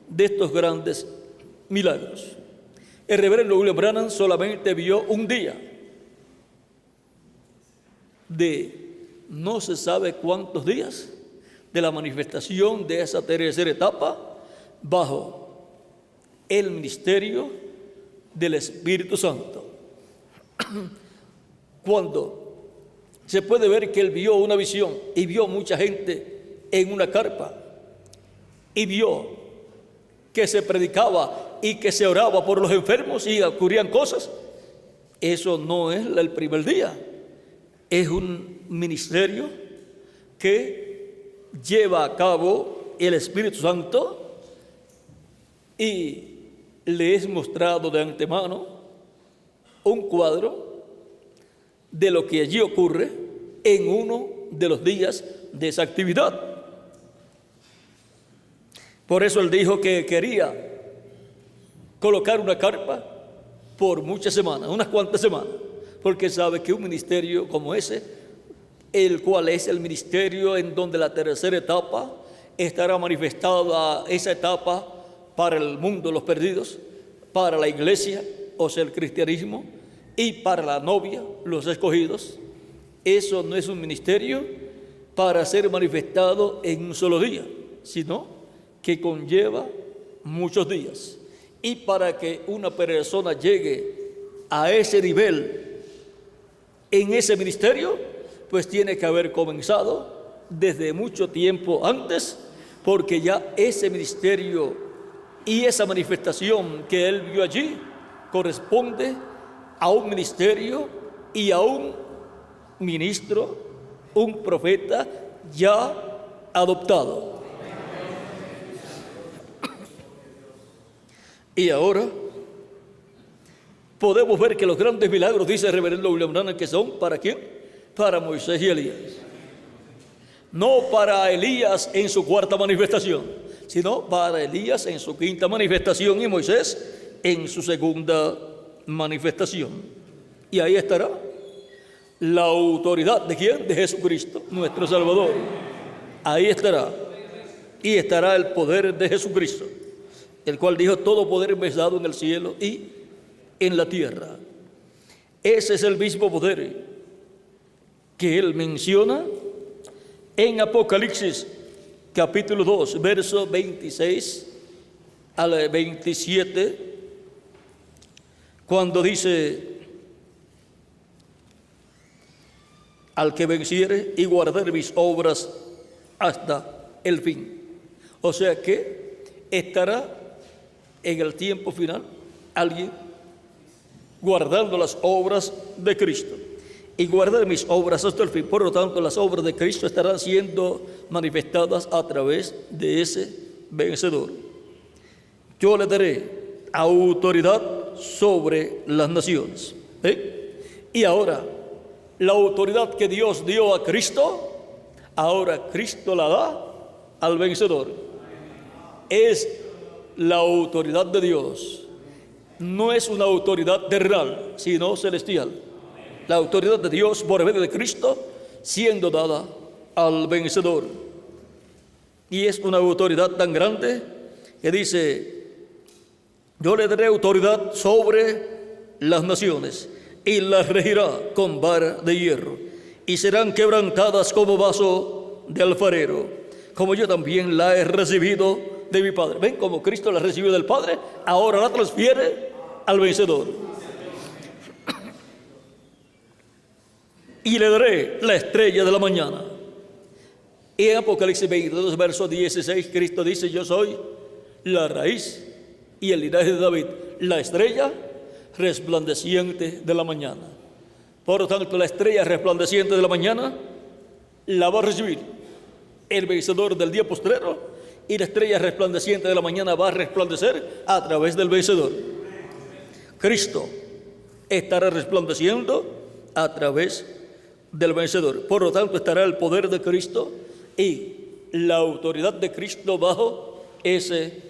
de estos grandes milagros. El reverendo William Branham solamente vio un día de no se sabe cuántos días de la manifestación de esa tercera etapa bajo el ministerio del Espíritu Santo. Cuando se puede ver que él vio una visión y vio mucha gente en una carpa y vio que se predicaba y que se oraba por los enfermos y ocurrían cosas, eso no es el primer día. Es un ministerio que lleva a cabo el Espíritu Santo y le es mostrado de antemano un cuadro de lo que allí ocurre en uno de los días de esa actividad. Por eso él dijo que quería colocar una carpa por muchas semanas, unas cuantas semanas, porque sabe que un ministerio como ese, el cual es el ministerio en donde la tercera etapa estará manifestada, esa etapa para el mundo de los perdidos, para la iglesia, o sea, el cristianismo, y para la novia, los escogidos. Eso no es un ministerio para ser manifestado en un solo día, sino que conlleva muchos días. Y para que una persona llegue a ese nivel en ese ministerio, pues tiene que haber comenzado desde mucho tiempo antes, porque ya ese ministerio y esa manifestación que él vio allí corresponde a un ministerio y a un ministro, un profeta ya adoptado. Y ahora podemos ver que los grandes milagros, dice el reverendo William Branham, que son ¿para quién? Para Moisés y Elías. No para Elías en su cuarta manifestación, sino para Elías en su quinta manifestación y Moisés en su segunda manifestación. Y ahí estará la autoridad ¿de quién? De Jesucristo, nuestro Salvador. Ahí estará. Y estará el poder de Jesucristo, el cual dijo: todo poder me es dado en el cielo y en la tierra. Ese es el mismo poder que él menciona en Apocalipsis capítulo 2, verso 26 al 27, cuando dice: al que venciere y guardar mis obras hasta el fin. O sea que estará en el tiempo final alguien guardando las obras de Cristo y guardar mis obras hasta el fin. Por lo tanto, las obras de Cristo estarán siendo manifestadas a través de ese vencedor. Yo le daré autoridad sobre las naciones. Y ahora, la autoridad que Dios dio a Cristo, ahora Cristo la da al vencedor. Es la autoridad de Dios. No es una autoridad terrenal, sino celestial. La autoridad de Dios por medio de Cristo siendo dada al vencedor. Y es una autoridad tan grande que dice: yo le daré autoridad sobre las naciones y las regirá con vara de hierro, y serán quebrantadas como vaso de alfarero, como yo también la he recibido de mi Padre. Ven, como Cristo la recibió del Padre, ahora la transfiere al vencedor. Y le daré la estrella de la mañana. Y en Apocalipsis 22, verso 16, Cristo dice: yo soy la raíz y el linaje de David, la estrella resplandeciente de la mañana. Por lo tanto, la estrella resplandeciente de la mañana la va a recibir el vencedor del día postrero, y la estrella resplandeciente de la mañana va a resplandecer a través del vencedor. Cristo estará resplandeciendo a través del vencedor. Por lo tanto, estará el poder de Cristo y la autoridad de Cristo bajo ese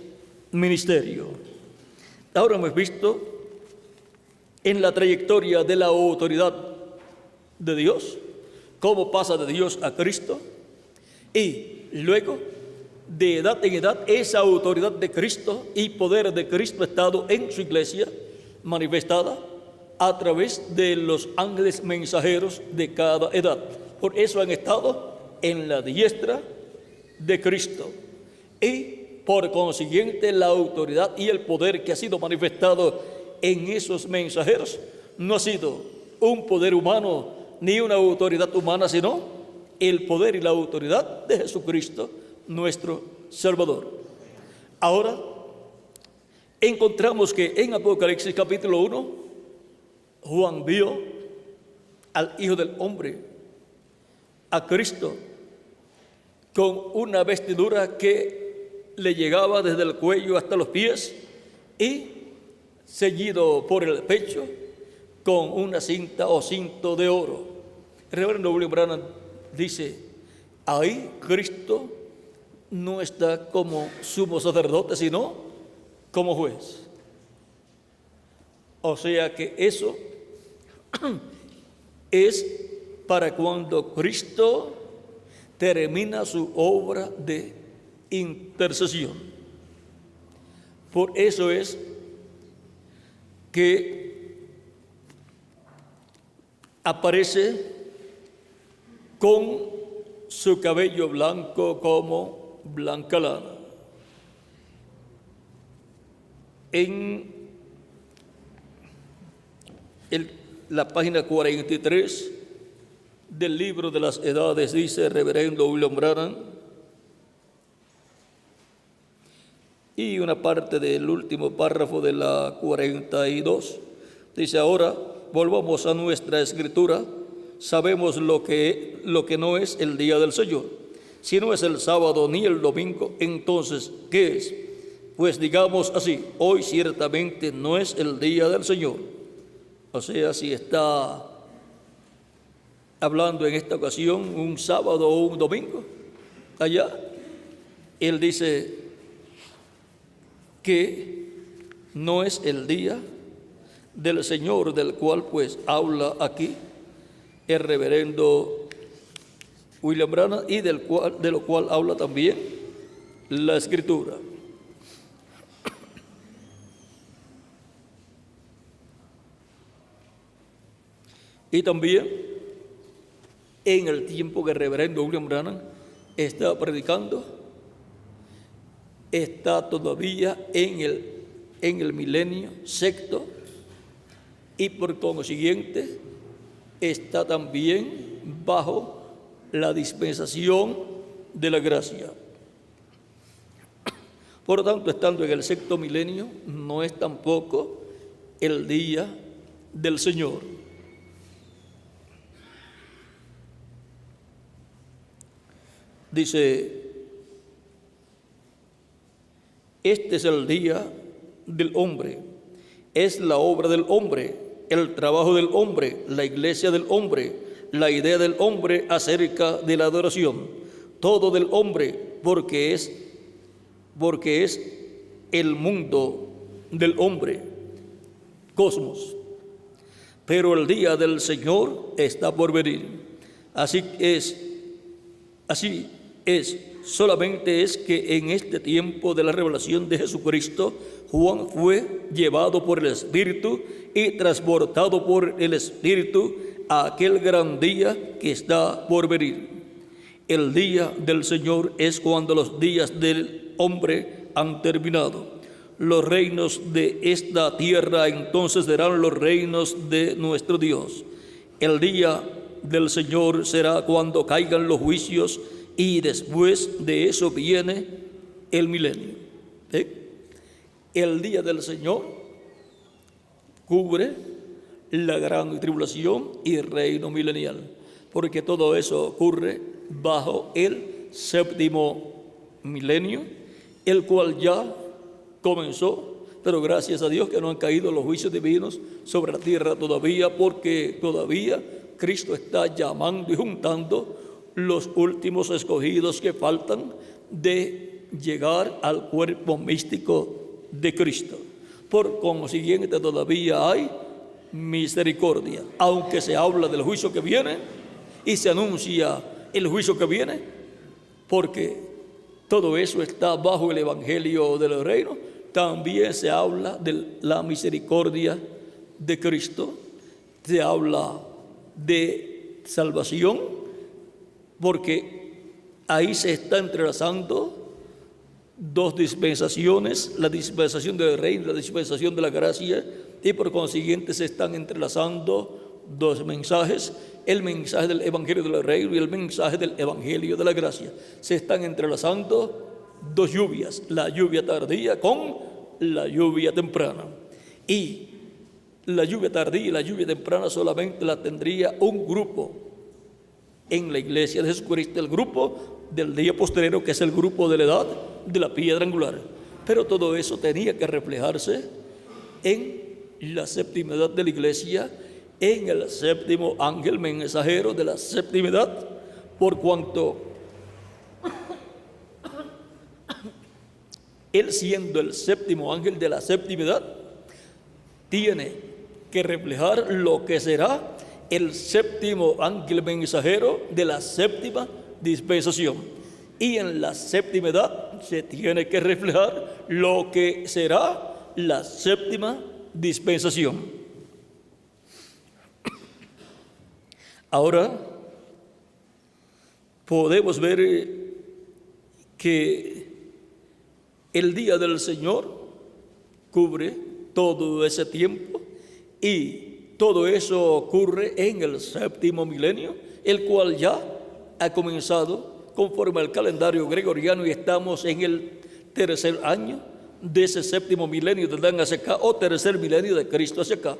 ministerio. Ahora hemos visto en la trayectoria de la autoridad de Dios, cómo pasa de Dios a Cristo, y luego, de edad en edad, esa autoridad de Cristo y poder de Cristo ha estado en su iglesia manifestada a través de los ángeles mensajeros de cada edad. Por eso han estado en la diestra de Cristo. Y por consiguiente, la autoridad y el poder que ha sido manifestado en esos mensajeros no ha sido un poder humano ni una autoridad humana, sino el poder y la autoridad de Jesucristo, nuestro Salvador. Ahora, encontramos que en Apocalipsis capítulo 1, Juan vio al Hijo del Hombre, a Cristo, con una vestidura que le llegaba desde el cuello hasta los pies y ceñido por el pecho con una cinta o cinto de oro. El reverendo William Branham dice, ahí Cristo no está como sumo sacerdote, sino como juez. O sea que eso es para cuando Cristo termina su obra de intercesión. Por eso es que aparece con su cabello blanco como blanca lana. En la página 43 del libro de las edades dice el reverendo William Branham, y una parte del último párrafo de la 42 dice, ahora volvamos a nuestra escritura. Sabemos lo que no es el día del Señor. Si no es el sábado ni el domingo, entonces, ¿qué es? Pues digamos así, hoy ciertamente no es el día del Señor. O sea, si está hablando en esta ocasión un sábado o un domingo, allá, él dice que no es el día del Señor, del cual pues habla aquí el reverendo William Branham y de lo cual habla también la Escritura. Y también en el tiempo que el reverendo William Branham está predicando, está todavía en el milenio sexto y por consiguiente está también bajo la dispensación de la gracia. Por lo tanto, estando en el sexto milenio, no es tampoco el día del Señor. Dice, este es el día del hombre, es la obra del hombre, el trabajo del hombre, la iglesia del hombre, la idea del hombre acerca de la adoración, todo del hombre, porque es el mundo del hombre, cosmos. Pero el día del Señor está por venir. Así es, solamente es que en este tiempo de la revelación de Jesucristo, Juan fue llevado por el Espíritu y transportado por el Espíritu a aquel gran día que está por venir. El día del Señor es cuando los días del hombre han terminado. Los reinos de esta tierra entonces serán los reinos de nuestro Dios. El día del Señor será cuando caigan los juicios y después de eso viene el milenio. El día del Señor cubre la gran tribulación y el reino milenial, porque todo eso ocurre bajo el séptimo milenio, el cual ya comenzó pero gracias a Dios que no han caído los juicios divinos sobre la tierra todavía, porque todavía Cristo está llamando y juntando los últimos escogidos que faltan de llegar al cuerpo místico de Cristo. Por consiguiente, todavía hay misericordia, aunque se habla del juicio que viene y se anuncia el juicio que viene, porque todo eso está bajo el evangelio del reino. También se habla de la misericordia de Cristo, se habla de salvación, porque ahí se está entrelazando dos dispensaciones, la dispensación del reino y la dispensación de la gracia, y por consiguiente se están entrelazando dos mensajes, el mensaje del evangelio del reino y el mensaje del evangelio de la gracia. Se están entrelazando dos lluvias, la lluvia tardía con la lluvia temprana. Y la lluvia tardía y la lluvia temprana solamente la tendría un grupo en la iglesia de Jesucristo, el grupo del día postrero, que es el grupo de la edad de la piedra angular. Pero todo eso tenía que reflejarse en la séptima edad de la iglesia, en el séptimo ángel mensajero de la séptima edad, por cuanto él, siendo el séptimo ángel de la séptima edad, tiene que reflejar lo que será el séptimo ángel mensajero de la séptima dispensación. Y en la séptima edad se tiene que reflejar lo que será la séptima dispensación. Ahora podemos ver que el día del Señor cubre todo ese tiempo, y todo eso ocurre en el séptimo milenio, el cual ya ha comenzado conforme al calendario gregoriano, y estamos en el tercer año de ese séptimo milenio de Adán hacia acá, o tercer milenio de Cristo hacia acá,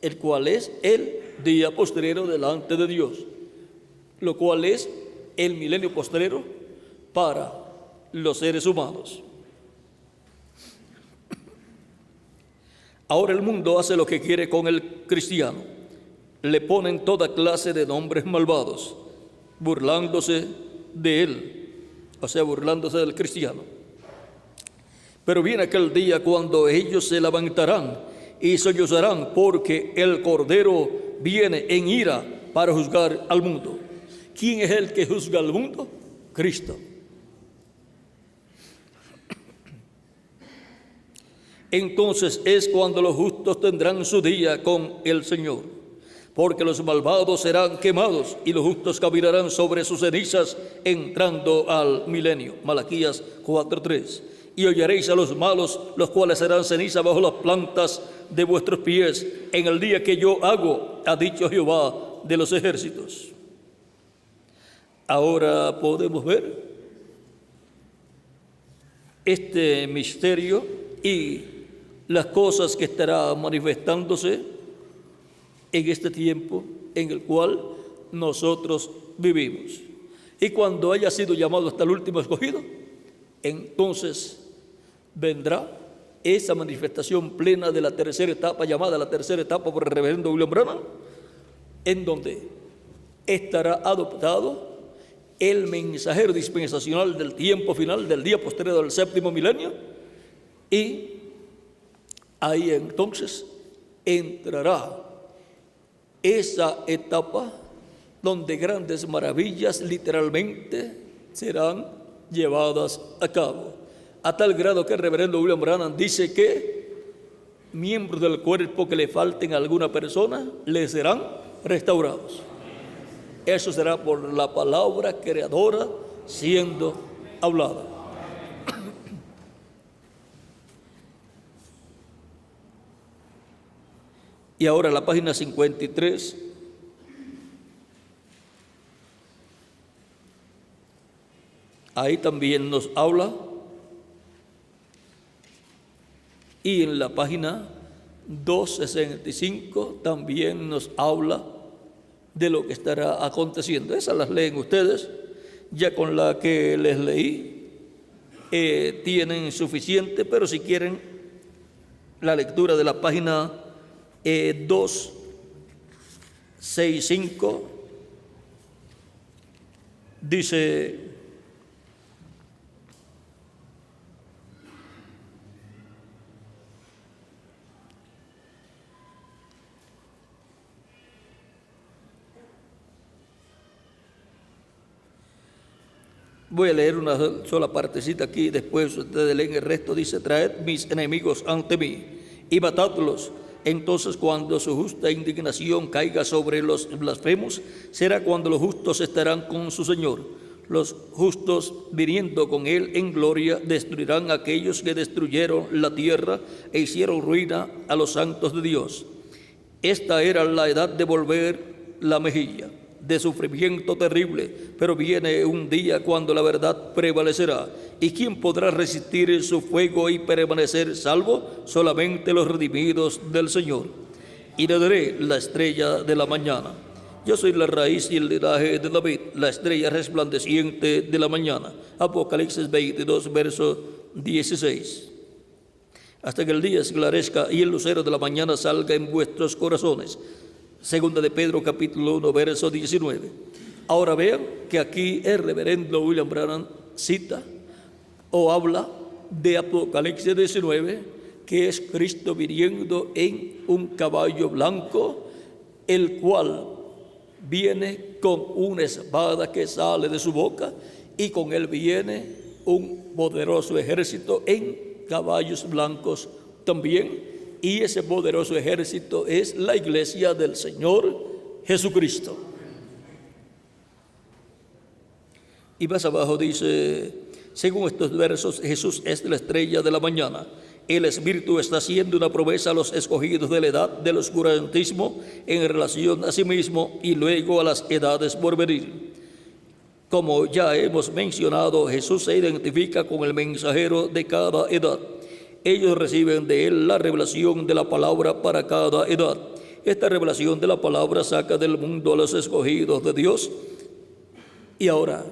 el cual es el día postrero delante de Dios, lo cual es el milenio postrero para los seres humanos. Ahora el mundo hace lo que quiere con el cristiano. Le ponen toda clase de nombres malvados, burlándose de él, o sea, burlándose del cristiano. Pero viene aquel día cuando ellos se levantarán y sollozarán, porque el Cordero viene en ira para juzgar al mundo. ¿Quién es el que juzga al mundo? Cristo. Entonces es cuando los justos tendrán su día con el Señor, porque los malvados serán quemados y los justos caminarán sobre sus cenizas entrando al milenio. Malaquías 4:3. Y oyeréis a los malos, los cuales serán ceniza bajo las plantas de vuestros pies en el día que yo hago, ha dicho Jehová de los ejércitos. Ahora podemos ver este misterio y las cosas que estará manifestándose en este tiempo en el cual nosotros vivimos. Y cuando haya sido llamado hasta el último escogido, entonces vendrá esa manifestación plena de la tercera etapa, llamada la tercera etapa por el reverendo William Branham, en donde estará adoptado el mensajero dispensacional del tiempo final, del día posterior del séptimo milenio, y ahí entonces entrará esa etapa donde grandes maravillas literalmente serán llevadas a cabo, a tal grado que el reverendo William Branham dice que miembros del cuerpo que le falten a alguna persona le serán restaurados. Eso será por la palabra creadora siendo hablada. Y ahora la página 53. Ahí también nos habla. Y en la página 265 también nos habla de lo que estará aconteciendo. Esas las leen ustedes. Ya con la que les leí tienen suficiente, pero si quieren la lectura de la página 265 dice: voy a leer una sola partecita aquí, después ustedes leen el resto. Dice: traed mis enemigos ante mí y matadlos. Entonces, cuando su justa indignación caiga sobre los blasfemos, será cuando los justos estarán con su Señor. Los justos, viniendo con él en gloria, destruirán a aquellos que destruyeron la tierra e hicieron ruina a los santos de Dios. Esta era la edad de volver la mejilla, de sufrimiento terrible, pero viene un día cuando la verdad prevalecerá. ¿Y quién podrá resistir su fuego y permanecer salvo? Solamente los redimidos del Señor. Y le daré la estrella de la mañana. Yo soy la raíz y el linaje de David, la estrella resplandeciente de la mañana. Apocalipsis 22, verso 16. Hasta que el día esclarezca y el lucero de la mañana salga en vuestros corazones. Segunda de Pedro, capítulo 1, verso 19. Ahora vean que aquí el reverendo William Branham cita o habla de Apocalipsis 19, que es Cristo viniendo en un caballo blanco, el cual viene con una espada que sale de su boca, y con él viene un poderoso ejército en caballos blancos también. Y ese poderoso ejército es la iglesia del Señor Jesucristo. Y más abajo dice: según estos versos, Jesús es la estrella de la mañana. El Espíritu está haciendo una promesa a los escogidos de la edad del oscurantismo en relación a sí mismo y luego a las edades por venir. Como ya hemos mencionado, Jesús se identifica con el mensajero de cada edad. Ellos reciben de él la revelación de la palabra para cada edad. Esta revelación de la palabra saca del mundo a los escogidos de Dios. Y ahora,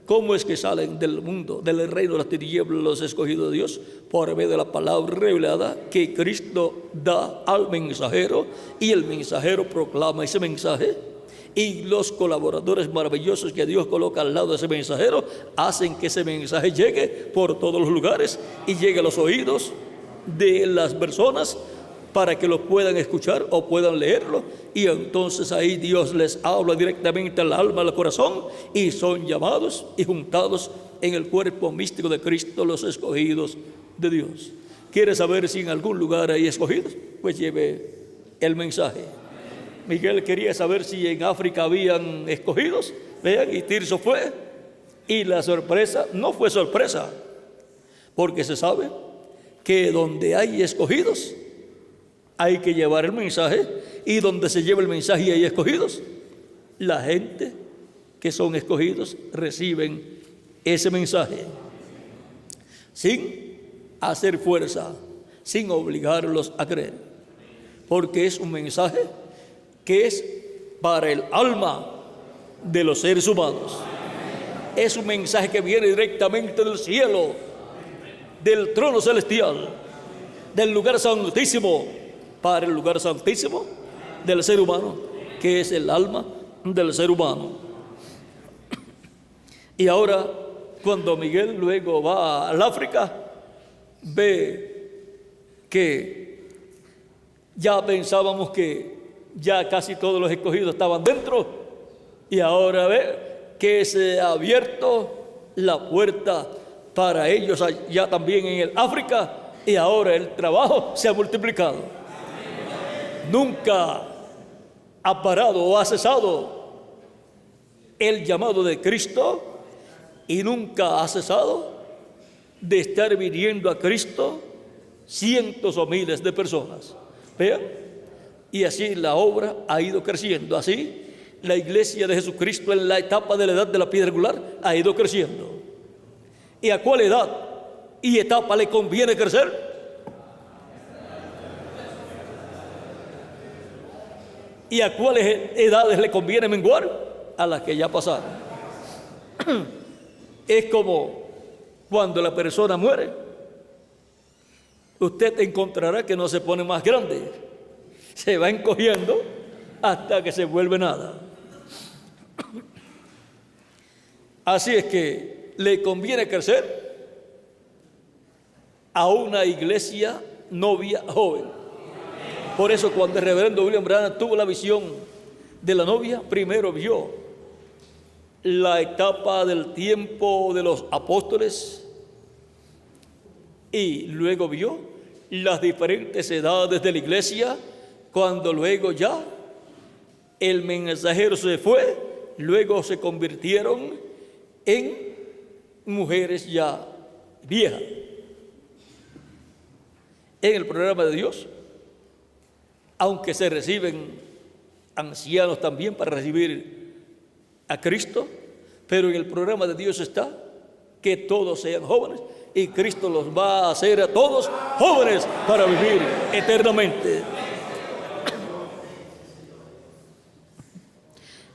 ¿cómo es que salen del mundo, del reino de las tinieblas, los escogidos de Dios? Por medio de la palabra revelada que Cristo da al mensajero, y el mensajero proclama ese mensaje. Y los colaboradores maravillosos que Dios coloca al lado de ese mensajero hacen que ese mensaje llegue por todos los lugares y llegue a los oídos de las personas para que lo puedan escuchar o puedan leerlo. Y entonces ahí Dios les habla directamente al alma, al corazón, y son llamados y juntados en el cuerpo místico de Cristo, los escogidos de Dios. ¿Quiere saber si en algún lugar hay escogidos? Pues lleve el mensaje. Miguel quería saber si en África habían escogidos. Vean, y Tirso fue, y la sorpresa no fue sorpresa, porque se sabe que donde hay escogidos hay que llevar el mensaje, y donde se lleva el mensaje y hay escogidos, la gente que son escogidos reciben ese mensaje sin hacer fuerza, sin obligarlos a creer, porque es un mensaje que es para el alma de los seres humanos. Es un mensaje que viene directamente del cielo, del trono celestial, del lugar santísimo, para el lugar santísimo del ser humano, que es el alma del ser humano. Y ahora, cuando Miguel luego va al África, ve que ya pensábamos que ya casi todos los escogidos estaban dentro, y ahora ve que se ha abierto la puerta para ellos ya también en el África, y ahora el trabajo se ha multiplicado. Nunca ha parado o ha cesado el llamado de Cristo, y nunca ha cesado de estar viniendo a Cristo cientos o miles de personas. Vean, y así la obra ha ido creciendo. Así la iglesia de Jesucristo en la etapa de la edad de la piedra angular ha ido creciendo. ¿Y a cuál edad y etapa le conviene crecer? ¿Y a cuáles edades le conviene menguar? A las que ya pasaron. Es como cuando la persona muere. usted encontrará que no se pone más grande, se va encogiendo hasta que se vuelve nada. Así es que le conviene crecer a una iglesia novia joven. Por eso cuando el reverendo William Branham tuvo la visión de la novia, primero vio la etapa del tiempo de los apóstoles y luego vio las diferentes edades de la iglesia. Cuando luego ya el mensajero se fue, luego se convirtieron en mujeres ya viejas. En el programa de Dios, aunque se reciben ancianos también para recibir a Cristo, pero en el programa de Dios está que todos sean jóvenes y Cristo los va a hacer a todos jóvenes para vivir eternamente.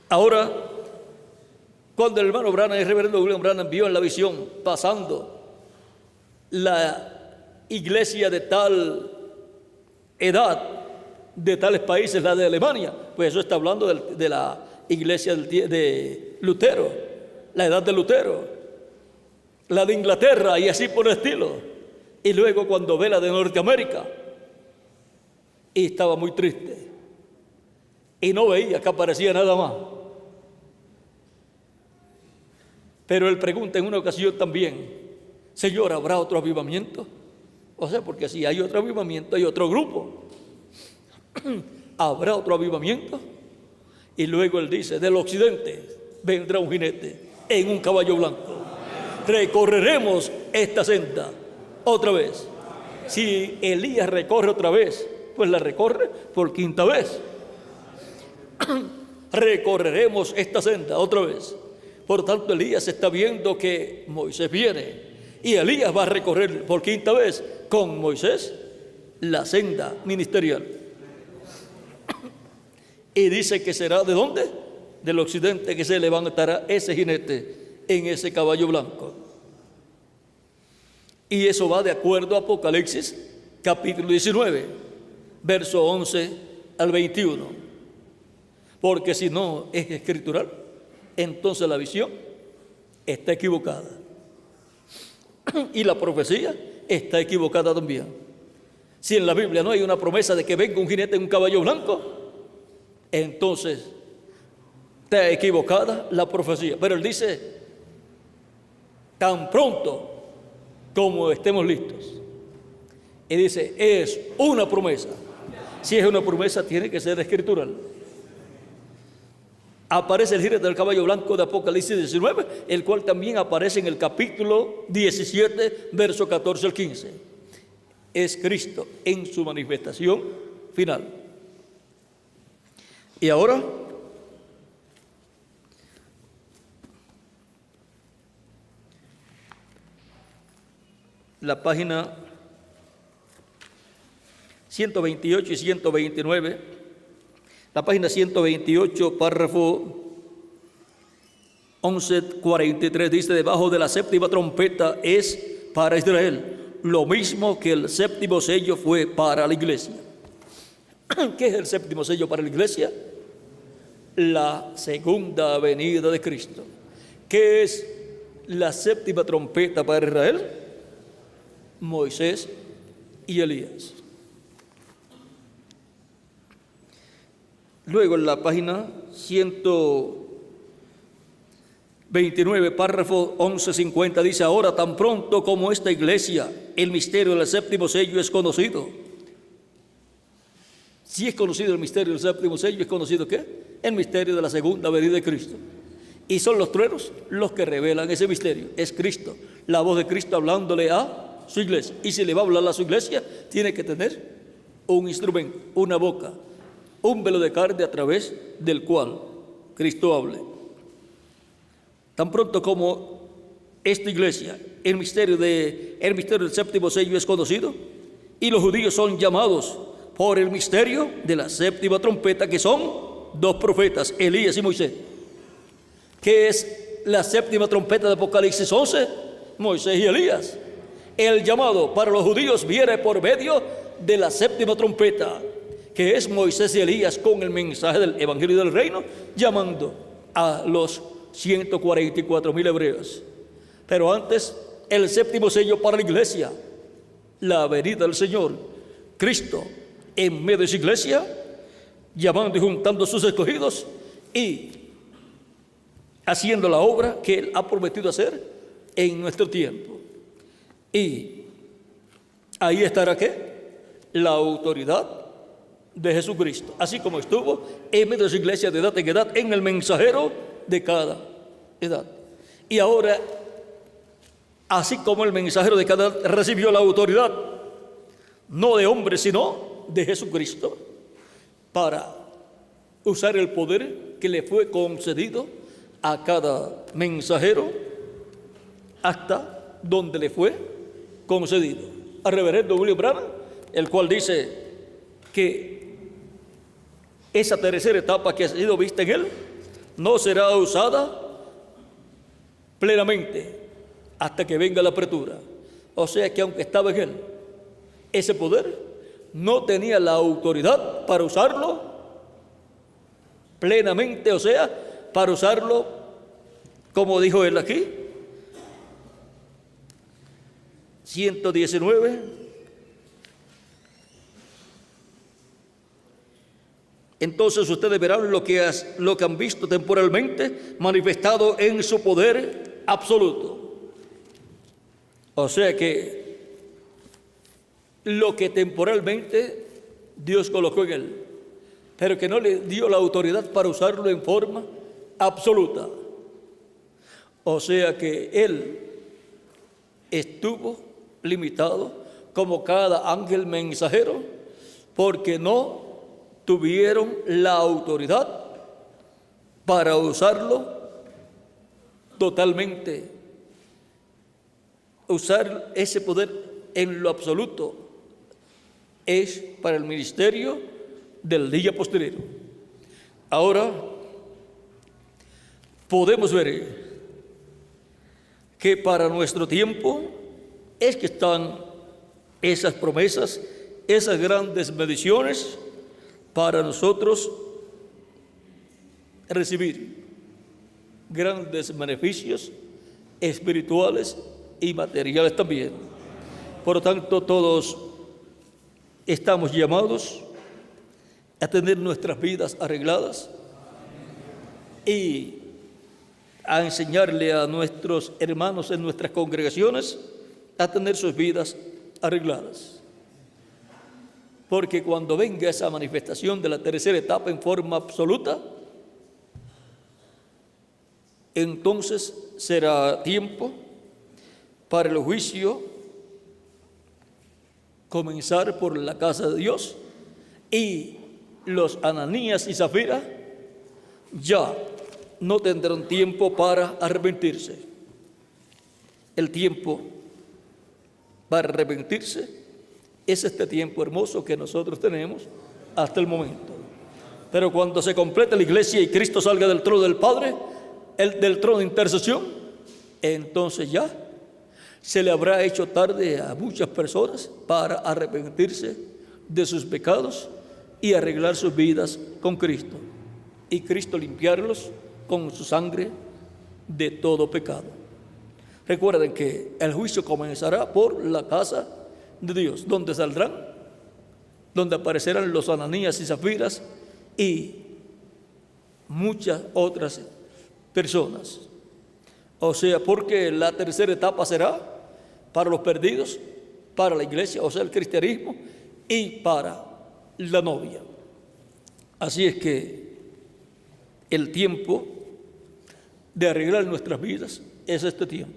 Ahora, cuando el hermano Branham, el reverendo William Branham, vio en la visión pasando la iglesia de tal edad, de tales países, la de Alemania, pues eso está hablando de la iglesia de Lutero, la edad de Lutero, la de Inglaterra y así por el estilo. Y luego cuando ve la de Norteamérica, y estaba muy triste y no veía que aparecía nada más. Pero él pregunta en una ocasión también: Señor, ¿habrá otro avivamiento? O sea, porque si hay otro avivamiento, hay otro grupo. ¿Habrá otro avivamiento? Y luego él dice: del occidente vendrá un jinete en un caballo blanco. Recorreremos esta senda otra vez. Si Elías recorre otra vez, pues la recorre por quinta vez. Recorreremos esta senda otra vez. Por tanto, Elías está viendo que Moisés viene y Elías va a recorrer por quinta vez con Moisés la senda ministerial. Y dice que será ¿de dónde? Del occidente, que se levantará ese jinete en ese caballo blanco. Y eso va de acuerdo a Apocalipsis capítulo 19, verso 11 al 21. Porque si no es escritural, entonces la visión está equivocada. Y la profecía está equivocada también. Si en la Biblia no hay una promesa de que venga un jinete en un caballo blanco, entonces está equivocada la profecía. Pero él dice: tan pronto como estemos listos. Y dice: es una promesa. Si es una promesa, tiene que ser escritural. Aparece el jinete del caballo blanco de Apocalipsis 19, el cual también aparece en el capítulo 17, verso 14 al 15. Es Cristo en su manifestación final. Y ahora, la página 128 y 129. La página 128, párrafo 11:43 dice: debajo de la séptima trompeta es para Israel, lo mismo que el séptimo sello fue para la iglesia. ¿Qué es el séptimo sello para la iglesia? La segunda venida de Cristo. ¿Qué es la séptima trompeta para Israel? Moisés y Elías. Luego en la página 129, párrafo 11:50 dice: ahora tan pronto como esta iglesia, el misterio del séptimo sello es conocido. Si es conocido el misterio del séptimo sello, ¿es conocido qué? El misterio de la segunda venida de Cristo. Y son los truenos los que revelan ese misterio. Es Cristo, la voz de Cristo hablándole a su iglesia. Y si le va a hablar a su iglesia, tiene que tener un instrumento, una boca, un velo de carne a través del cual Cristo hable. Tan pronto como esta iglesia, el misterio del séptimo sello es conocido, y los judíos son llamados por el misterio de la séptima trompeta, que son dos profetas, Elías y Moisés. ¿Qué es la séptima trompeta de Apocalipsis 11? Moisés y Elías. el llamado para los judíos viene por medio de la séptima trompeta, que es Moisés y Elías con el mensaje del Evangelio del Reino, llamando a los 144,000 hebreos. Pero antes, el séptimo sello para la iglesia, la venida del Señor, Cristo en medio de su iglesia, llamando y juntando a sus escogidos y haciendo la obra que Él ha prometido hacer en nuestro tiempo. Y ahí estará ¿qué? La autoridad de Jesucristo, así como estuvo en medio de su iglesia de edad en edad, en el mensajero de cada edad. Y ahora, así como el mensajero de cada edad recibió la autoridad, no de hombre, sino de Jesucristo, para usar el poder que le fue concedido a cada mensajero hasta donde le fue concedido. Al reverendo William Branham, el cual dice que esa tercera etapa que ha sido vista en él no será usada plenamente hasta que venga la apertura. O sea que aunque estaba en él ese poder, no tenía la autoridad para usarlo plenamente, o sea, para usarlo como dijo él aquí, 119. Entonces ustedes verán lo que han visto temporalmente manifestado en su poder absoluto. O sea que lo que temporalmente Dios colocó en él, pero que no le dio la autoridad para usarlo en forma absoluta. O sea que él estuvo limitado como cada ángel mensajero, porque no tuvieron la autoridad para usarlo totalmente, usar ese poder en lo absoluto. Es para el ministerio del día postrero. Ahora podemos ver que para nuestro tiempo es que están esas promesas, esas grandes bendiciones para nosotros recibir grandes beneficios espirituales y materiales también. Por lo tanto, todos estamos llamados a tener nuestras vidas arregladas y a enseñarle a nuestros hermanos en nuestras congregaciones a tener sus vidas arregladas. Porque cuando venga esa manifestación de la tercera etapa en forma absoluta, entonces será tiempo para el juicio comenzar por la casa de Dios, y los Ananías y Zafira ya no tendrán tiempo para arrepentirse. El tiempo para arrepentirse es este tiempo hermoso que nosotros tenemos hasta el momento. Pero cuando se complete la iglesia y Cristo salga del trono del Padre, del trono de intercesión, entonces ya se le habrá hecho tarde a muchas personas para arrepentirse de sus pecados y arreglar sus vidas con Cristo, y Cristo limpiarlos con su sangre de todo pecado. Recuerden que el juicio comenzará por la casa de Dios, donde saldrán, donde aparecerán los Ananías y Zafiras y muchas otras personas. O sea, porque la tercera etapa será para los perdidos, para la iglesia, o sea, el cristianismo, y para la novia. Así es que el tiempo de arreglar nuestras vidas es este tiempo.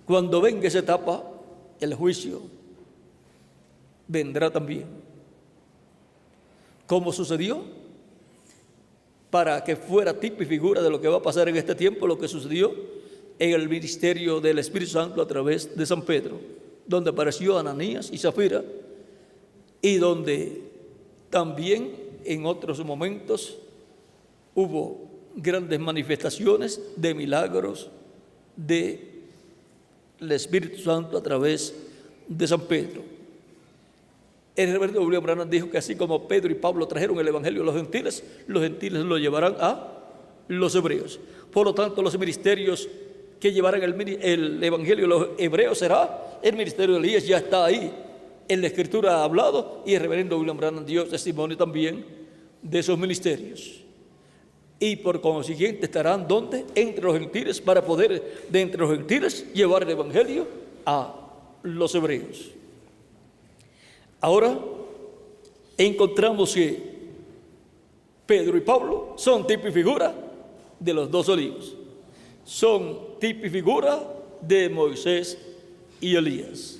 Cuando venga esa etapa, el juicio vendrá también. ¿Cómo sucedió? Para que fuera tipo y figura de lo que va a pasar en este tiempo, lo que sucedió en el ministerio del Espíritu Santo a través de San Pedro, donde apareció Ananías y Zafira, y donde también en otros momentos hubo grandes manifestaciones de milagros, de el Espíritu Santo a través de San Pedro. El reverendo William Branham dijo que así como Pedro y Pablo trajeron el Evangelio a los gentiles lo llevarán a los hebreos. Por lo tanto, los ministerios que llevarán el Evangelio a los hebreos será el ministerio de Elías, ya está ahí. En la Escritura ha hablado y el reverendo William Branham dio testimonio también de esos ministerios. Y por consiguiente estarán ¿dónde? Entre los gentiles, para poder de entre los gentiles llevar el Evangelio a los hebreos. Ahora encontramos que Pedro y Pablo son tipo y figura de los dos olivos. Son tipo y figura de Moisés y Elías.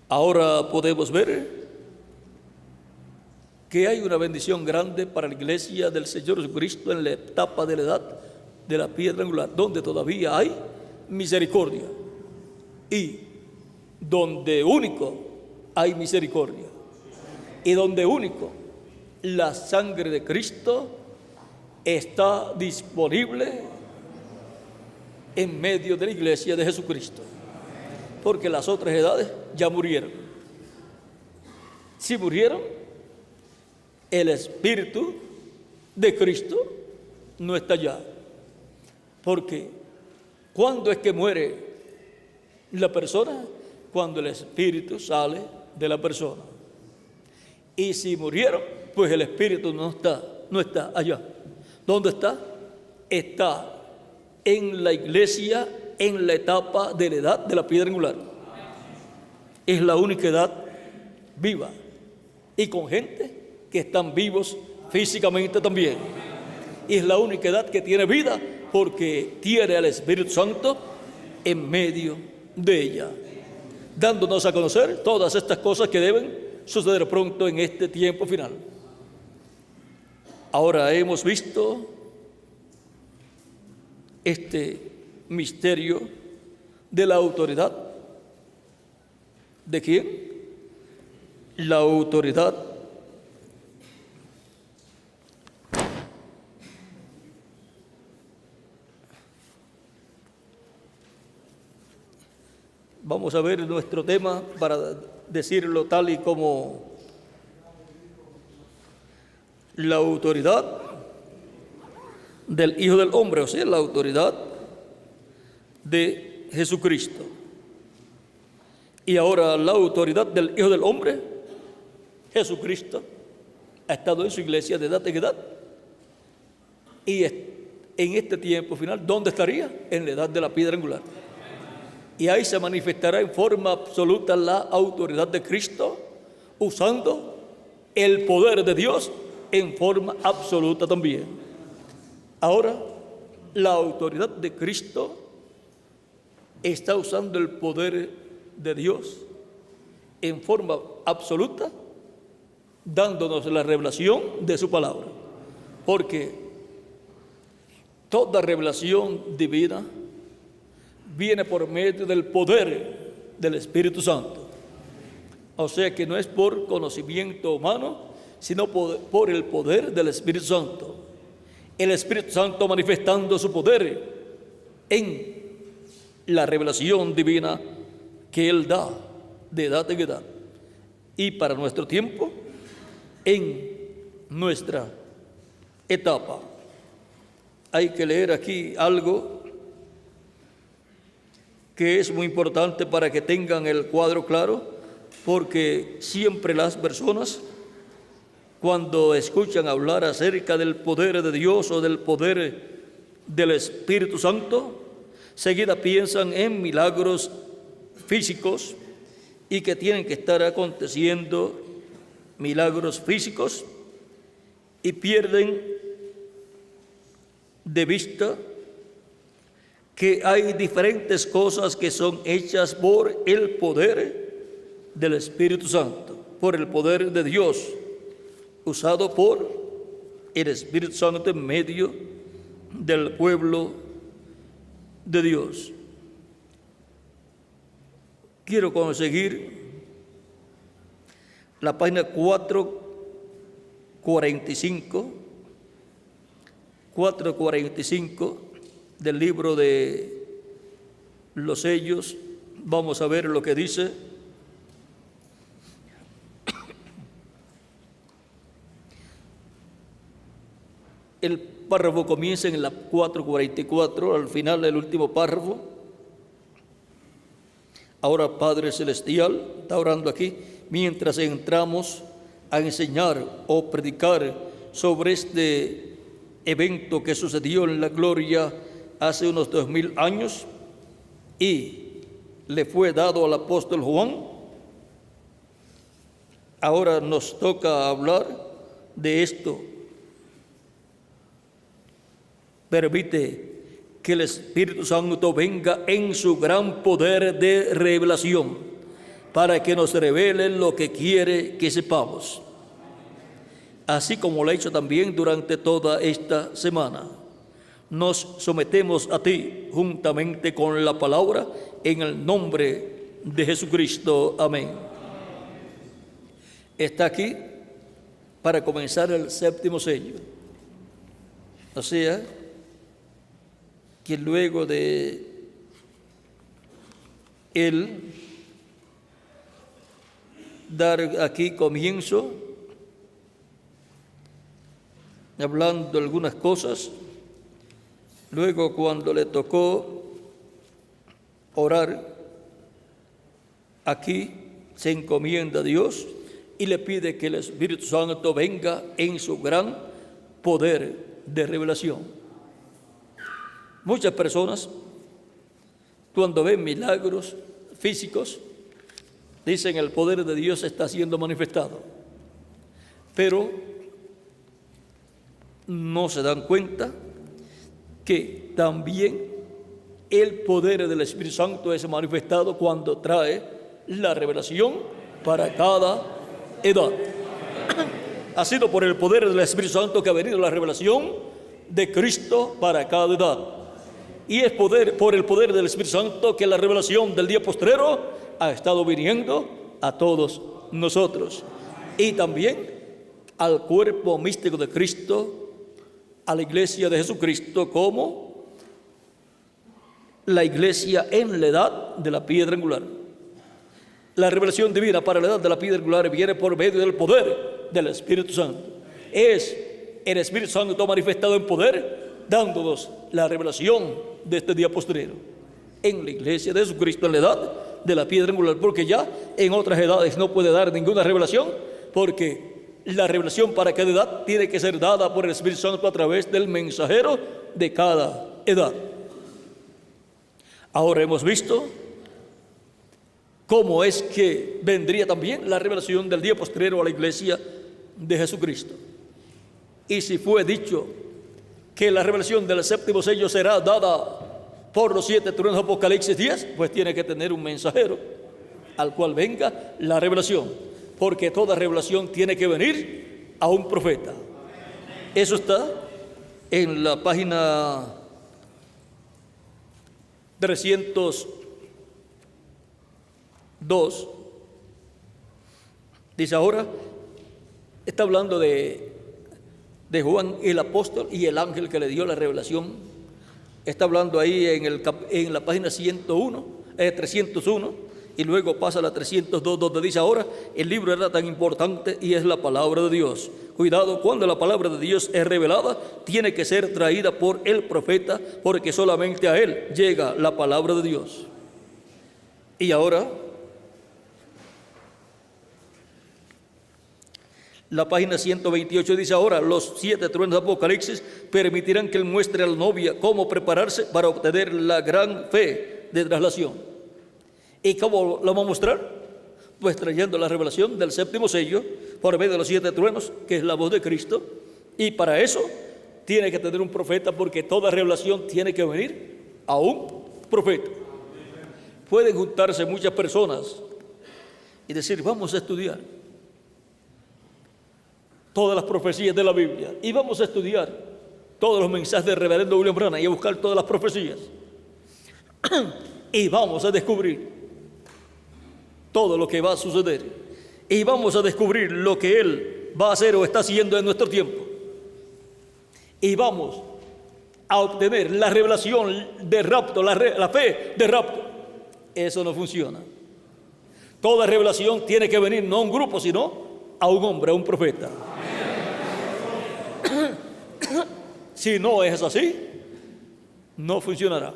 Ahora podemos ver que hay una bendición grande para la iglesia del Señor Jesucristo en la etapa de la edad de la piedra angular, donde todavía hay misericordia y donde único hay misericordia y donde único la sangre de Cristo está disponible en medio de la iglesia de Jesucristo, porque las otras edades ya murieron. Si murieron, el Espíritu de Cristo no está allá, porque ¿cuándo es que muere la persona? Cuando el Espíritu sale de la persona. Y si murieron, pues el Espíritu no está allá. ¿Dónde está? Está en la iglesia, en la etapa de la edad de la piedra angular. Es la única edad viva y con gente que están vivos físicamente también. Y es la única edad que tiene vida porque tiene al Espíritu Santo en medio de ella, dándonos a conocer todas estas cosas que deben suceder pronto en este tiempo final. Ahora hemos visto este misterio de la autoridad. ¿De quién? La autoridad vamos a ver nuestro tema para decirlo tal y como la autoridad del Hijo del Hombre, o sea, la autoridad de Jesucristo. Y ahora la autoridad del Hijo del Hombre, Jesucristo, ha estado en su iglesia de edad en edad. Y en este tiempo final, ¿dónde estaría? En la edad de la piedra angular. Y ahí se manifestará en forma absoluta la autoridad de Cristo, usando el poder de Dios en forma absoluta también. Ahora, la autoridad de Cristo está usando el poder de Dios en forma absoluta, dándonos la revelación de su palabra. Porque toda revelación divina viene por medio del poder del Espíritu Santo. O sea que no es por conocimiento humano, sino por el poder del Espíritu Santo. El Espíritu Santo manifestando su poder en la revelación divina que Él da de edad en edad. Y para nuestro tiempo, en nuestra etapa. Hay que leer aquí algo que es muy importante para que tengan el cuadro claro, porque siempre las personas, cuando escuchan hablar acerca del poder de Dios o del poder del Espíritu Santo, seguida piensan en milagros físicos y que tienen que estar aconteciendo milagros físicos y pierden de vista que hay diferentes cosas que son hechas por el poder del Espíritu Santo, por el poder de Dios, usado por el Espíritu Santo en medio del pueblo de Dios. Quiero conseguir la página 445 del libro de los sellos. Vamos a ver lo que dice. El párrafo comienza en la 4:44, al final del último párrafo. Ahora, Padre Celestial, está orando aquí, mientras entramos a enseñar o predicar sobre este evento que sucedió en la gloria hace unos 2000 años y le fue dado al apóstol Juan. Ahora nos toca hablar de esto. Permite que el Espíritu Santo venga en su gran poder de revelación para que nos revele lo que quiere que sepamos, así como lo ha hecho también durante toda esta semana. Nos sometemos a ti juntamente con la palabra en el nombre de Jesucristo. Amén. Está aquí para comenzar el séptimo sello. O sea, que luego de él dar aquí comienzo, hablando algunas cosas, luego cuando le tocó orar, aquí se encomienda a Dios y le pide que el Espíritu Santo venga en su gran poder de revelación. Muchas personas, cuando ven milagros físicos, dicen el poder de Dios está siendo manifestado, pero no se dan cuenta que también el poder del Espíritu Santo es manifestado cuando trae la revelación para cada edad. Ha sido por el poder del Espíritu Santo que ha venido la revelación de Cristo para cada edad. Y es por el poder del Espíritu Santo que la revelación del día postrero ha estado viniendo a todos nosotros. Y también al cuerpo místico de Cristo, a la iglesia de Jesucristo, como la iglesia en la edad de la piedra angular. La revelación divina para la edad de la piedra angular viene por medio del poder del Espíritu Santo. Es el Espíritu Santo manifestado en poder, dándonos la revelación de este día postrero en la iglesia de Jesucristo en la edad de la piedra angular, porque ya en otras edades no puede dar ninguna revelación, porque la revelación para cada edad tiene que ser dada por el Espíritu Santo a través del mensajero de cada edad. Ahora hemos visto cómo es que vendría también la revelación del día postrero a la iglesia de Jesucristo. Y si fue dicho que la revelación del séptimo sello será dada por los 7 truenos de Apocalipsis 10, pues tiene que tener un mensajero al cual venga la revelación, porque toda revelación tiene que venir a un profeta. Eso está en la página 302. Dice ahora, está hablando de Juan el apóstol y el ángel que le dio la revelación. Está hablando ahí en la página 301, y luego pasa a la 302, donde dice ahora, el libro era tan importante y es la palabra de Dios. Cuidado, cuando la palabra de Dios es revelada, tiene que ser traída por el profeta, porque solamente a él llega la palabra de Dios. Y ahora, la página 128 dice ahora, los 7 truenos de Apocalipsis permitirán que él muestre a la novia cómo prepararse para obtener la gran fe de traslación. ¿Y cómo lo va a mostrar? Pues trayendo la revelación del séptimo sello por medio de los 7 truenos, que es la voz de Cristo. Y para eso tiene que tener un profeta, porque toda revelación tiene que venir a un profeta. Pueden juntarse muchas personas y decir, vamos a estudiar todas las profecías de la Biblia y vamos a estudiar todos los mensajes del reverendo William Branham y a buscar todas las profecías y vamos a descubrir todo lo que va a suceder y vamos a descubrir lo que él va a hacer o está haciendo en nuestro tiempo y vamos a obtener la revelación de rapto, la fe de rapto, eso no funciona. Toda revelación tiene que venir no a un grupo, sino a un hombre, a un profeta. Si no es así, no funcionará.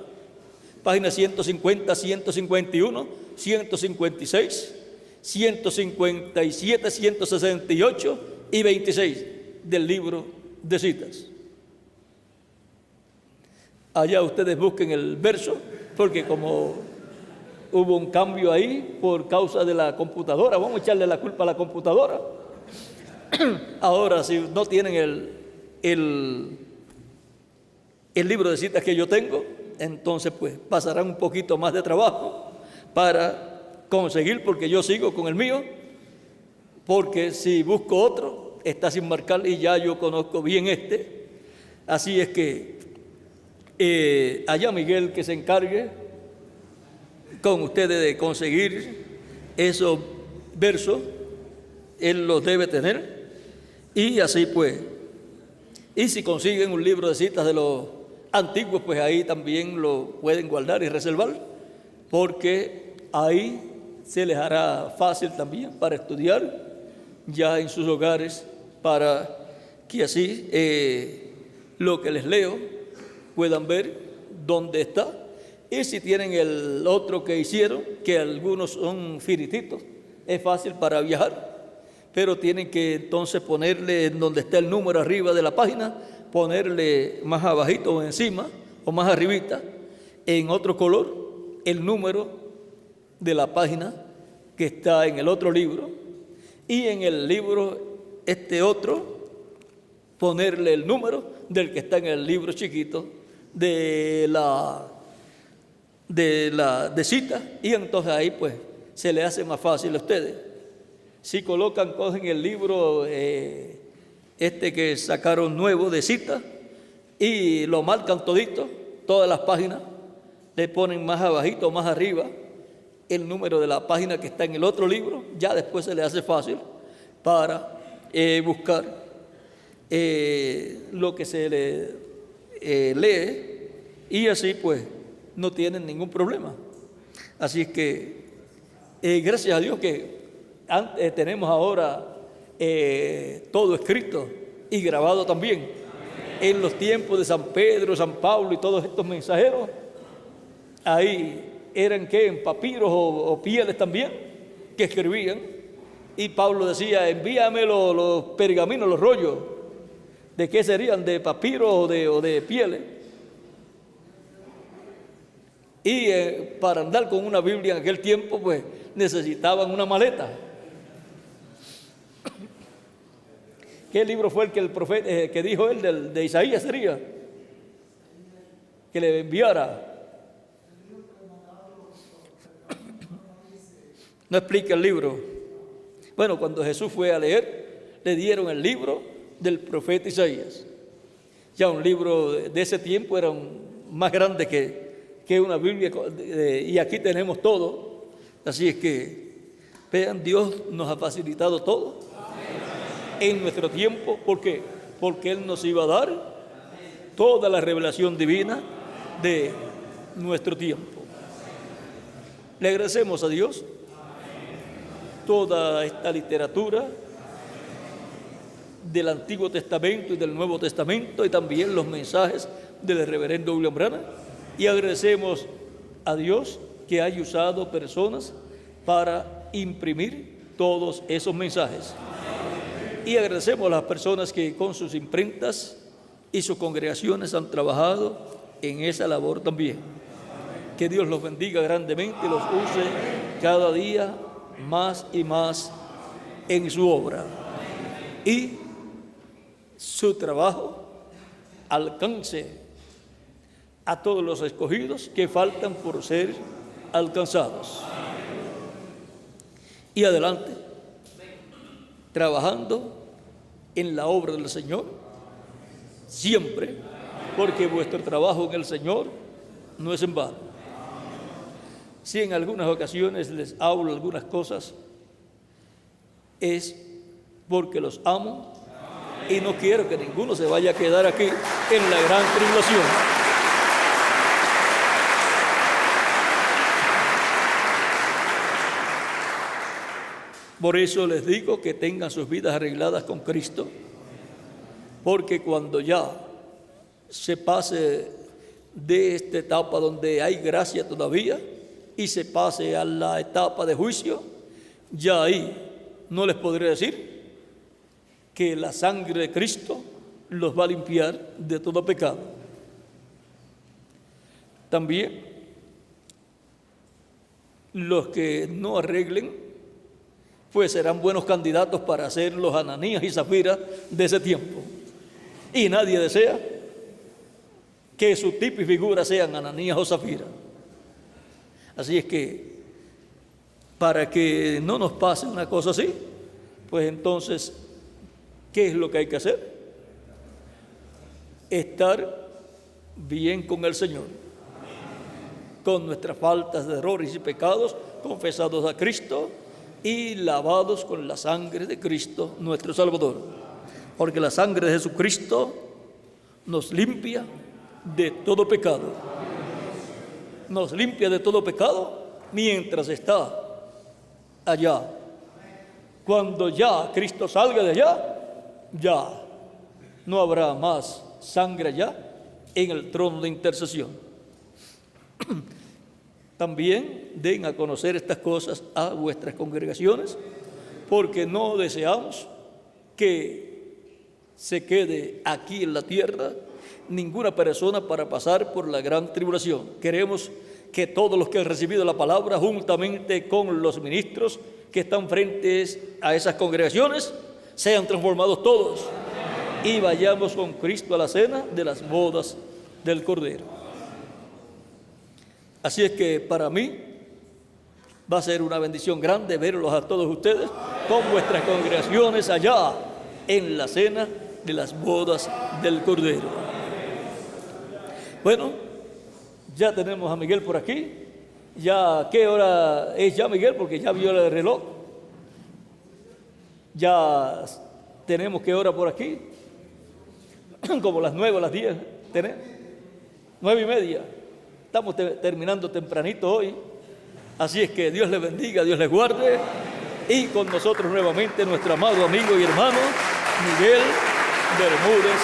Páginas 150, 151, 156, 157, 168 y 26 del libro de citas. Allá ustedes busquen el verso, porque como hubo un cambio ahí por causa de la computadora, vamos a echarle la culpa a la computadora. Ahora, si no tienen el libro de citas que yo tengo, entonces pues pasarán un poquito más de trabajo para conseguir, porque yo sigo con el mío, porque si busco otro, está sin marcar y ya yo conozco bien este. Así es que allá Miguel que se encargue con ustedes de conseguir esos versos, él los debe tener, y así pues, y si consiguen un libro de citas de los antiguos, pues ahí también lo pueden guardar y reservar, porque ahí se les hará fácil también para estudiar ya en sus hogares, para que así lo que les leo puedan ver dónde está. Y si tienen el otro que hicieron, que algunos son firititos, es fácil para viajar, pero tienen que entonces ponerle en donde está el número arriba de la página, ponerle más abajito o encima o más arribita en otro color el número de la página que está en el otro libro, y en el libro este otro ponerle el número del que está en el libro chiquito de cita, y entonces ahí pues se le hace más fácil a ustedes. Si cogen el libro este que sacaron nuevo de cita y lo marcan todito, todas las páginas, le ponen más abajito, más arriba el número de la página que está en el otro libro, ya después se le hace fácil para buscar lo que se le lee, y así pues no tienen ningún problema. Así es que gracias a Dios que tenemos ahora todo escrito y grabado también. En los tiempos de San Pedro, San Pablo y todos estos mensajeros, ahí eran que en papiros o pieles también que escribían, y Pablo decía: envíame los pergaminos, los rollos. ¿De qué serían? ¿De papiro o de pieles? Y para andar con una Biblia en aquel tiempo pues necesitaban una maleta. ¿Qué libro fue el que el profeta que dijo él de Isaías sería? Que le enviara. No explica el libro. Bueno, cuando Jesús fue a leer, le dieron el libro del profeta Isaías. Ya un libro de ese tiempo era más grande que una Biblia, y aquí tenemos todo. Así es que, vean, Dios nos ha facilitado todo en nuestro tiempo. ¿Por qué? Porque Él nos iba a dar toda la revelación divina de nuestro tiempo. Le agradecemos a Dios toda esta literatura del Antiguo Testamento y del Nuevo Testamento, y también los mensajes del reverendo William Branham, y agradecemos a Dios que haya usado personas para imprimir todos esos mensajes. Y agradecemos a las personas que con sus imprentas y sus congregaciones han trabajado en esa labor también. Que Dios los bendiga grandemente y los use cada día más y más en su obra. Y su trabajo alcance a todos los escogidos que faltan por ser alcanzados. Y adelante, trabajando en la obra del Señor, siempre, porque vuestro trabajo en el Señor no es en vano. Si en algunas ocasiones les hablo algunas cosas, es porque los amo y no quiero que ninguno se vaya a quedar aquí en la gran tribulación. Por eso les digo que tengan sus vidas arregladas con Cristo, porque cuando ya se pase de esta etapa donde hay gracia todavía y se pase a la etapa de juicio, ya ahí no les podré decir que la sangre de Cristo los va a limpiar de todo pecado. También los que no arreglen pues serán buenos candidatos para ser los Ananías y Zafira de ese tiempo. Y nadie desea que su tipo y figura sean Ananías o Zafira. Así es que, para que no nos pase una cosa así, pues entonces, ¿qué es lo que hay que hacer? Estar bien con el Señor, con nuestras faltas, de errores y pecados, confesados a Cristo y lavados con la sangre de Cristo, nuestro Salvador. Porque la sangre de Jesucristo nos limpia de todo pecado. Nos limpia de todo pecado mientras está allá. Cuando ya Cristo salga de allá, ya no habrá más sangre allá en el trono de intercesión. También den a conocer estas cosas a vuestras congregaciones, porque no deseamos que se quede aquí en la tierra ninguna persona para pasar por la gran tribulación. Queremos que todos los que han recibido la palabra, juntamente con los ministros que están frente a esas congregaciones, sean transformados todos y vayamos con Cristo a la cena de las bodas del Cordero. Así es que para mí va a ser una bendición grande verlos a todos ustedes con vuestras congregaciones allá en la cena de las bodas del Cordero. Bueno, ya tenemos a Miguel por aquí. Ya, ¿qué hora es ya, Miguel? Porque ya vio el reloj. Ya tenemos qué hora por aquí. Como las 9 o las 10. ¿Tenemos? 9:30. Estamos terminando tempranito hoy. Así es que Dios les bendiga, Dios les guarde. Y con nosotros nuevamente nuestro amado amigo y hermano Miguel Bermúdez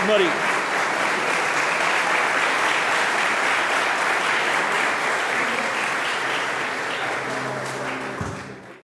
Marín.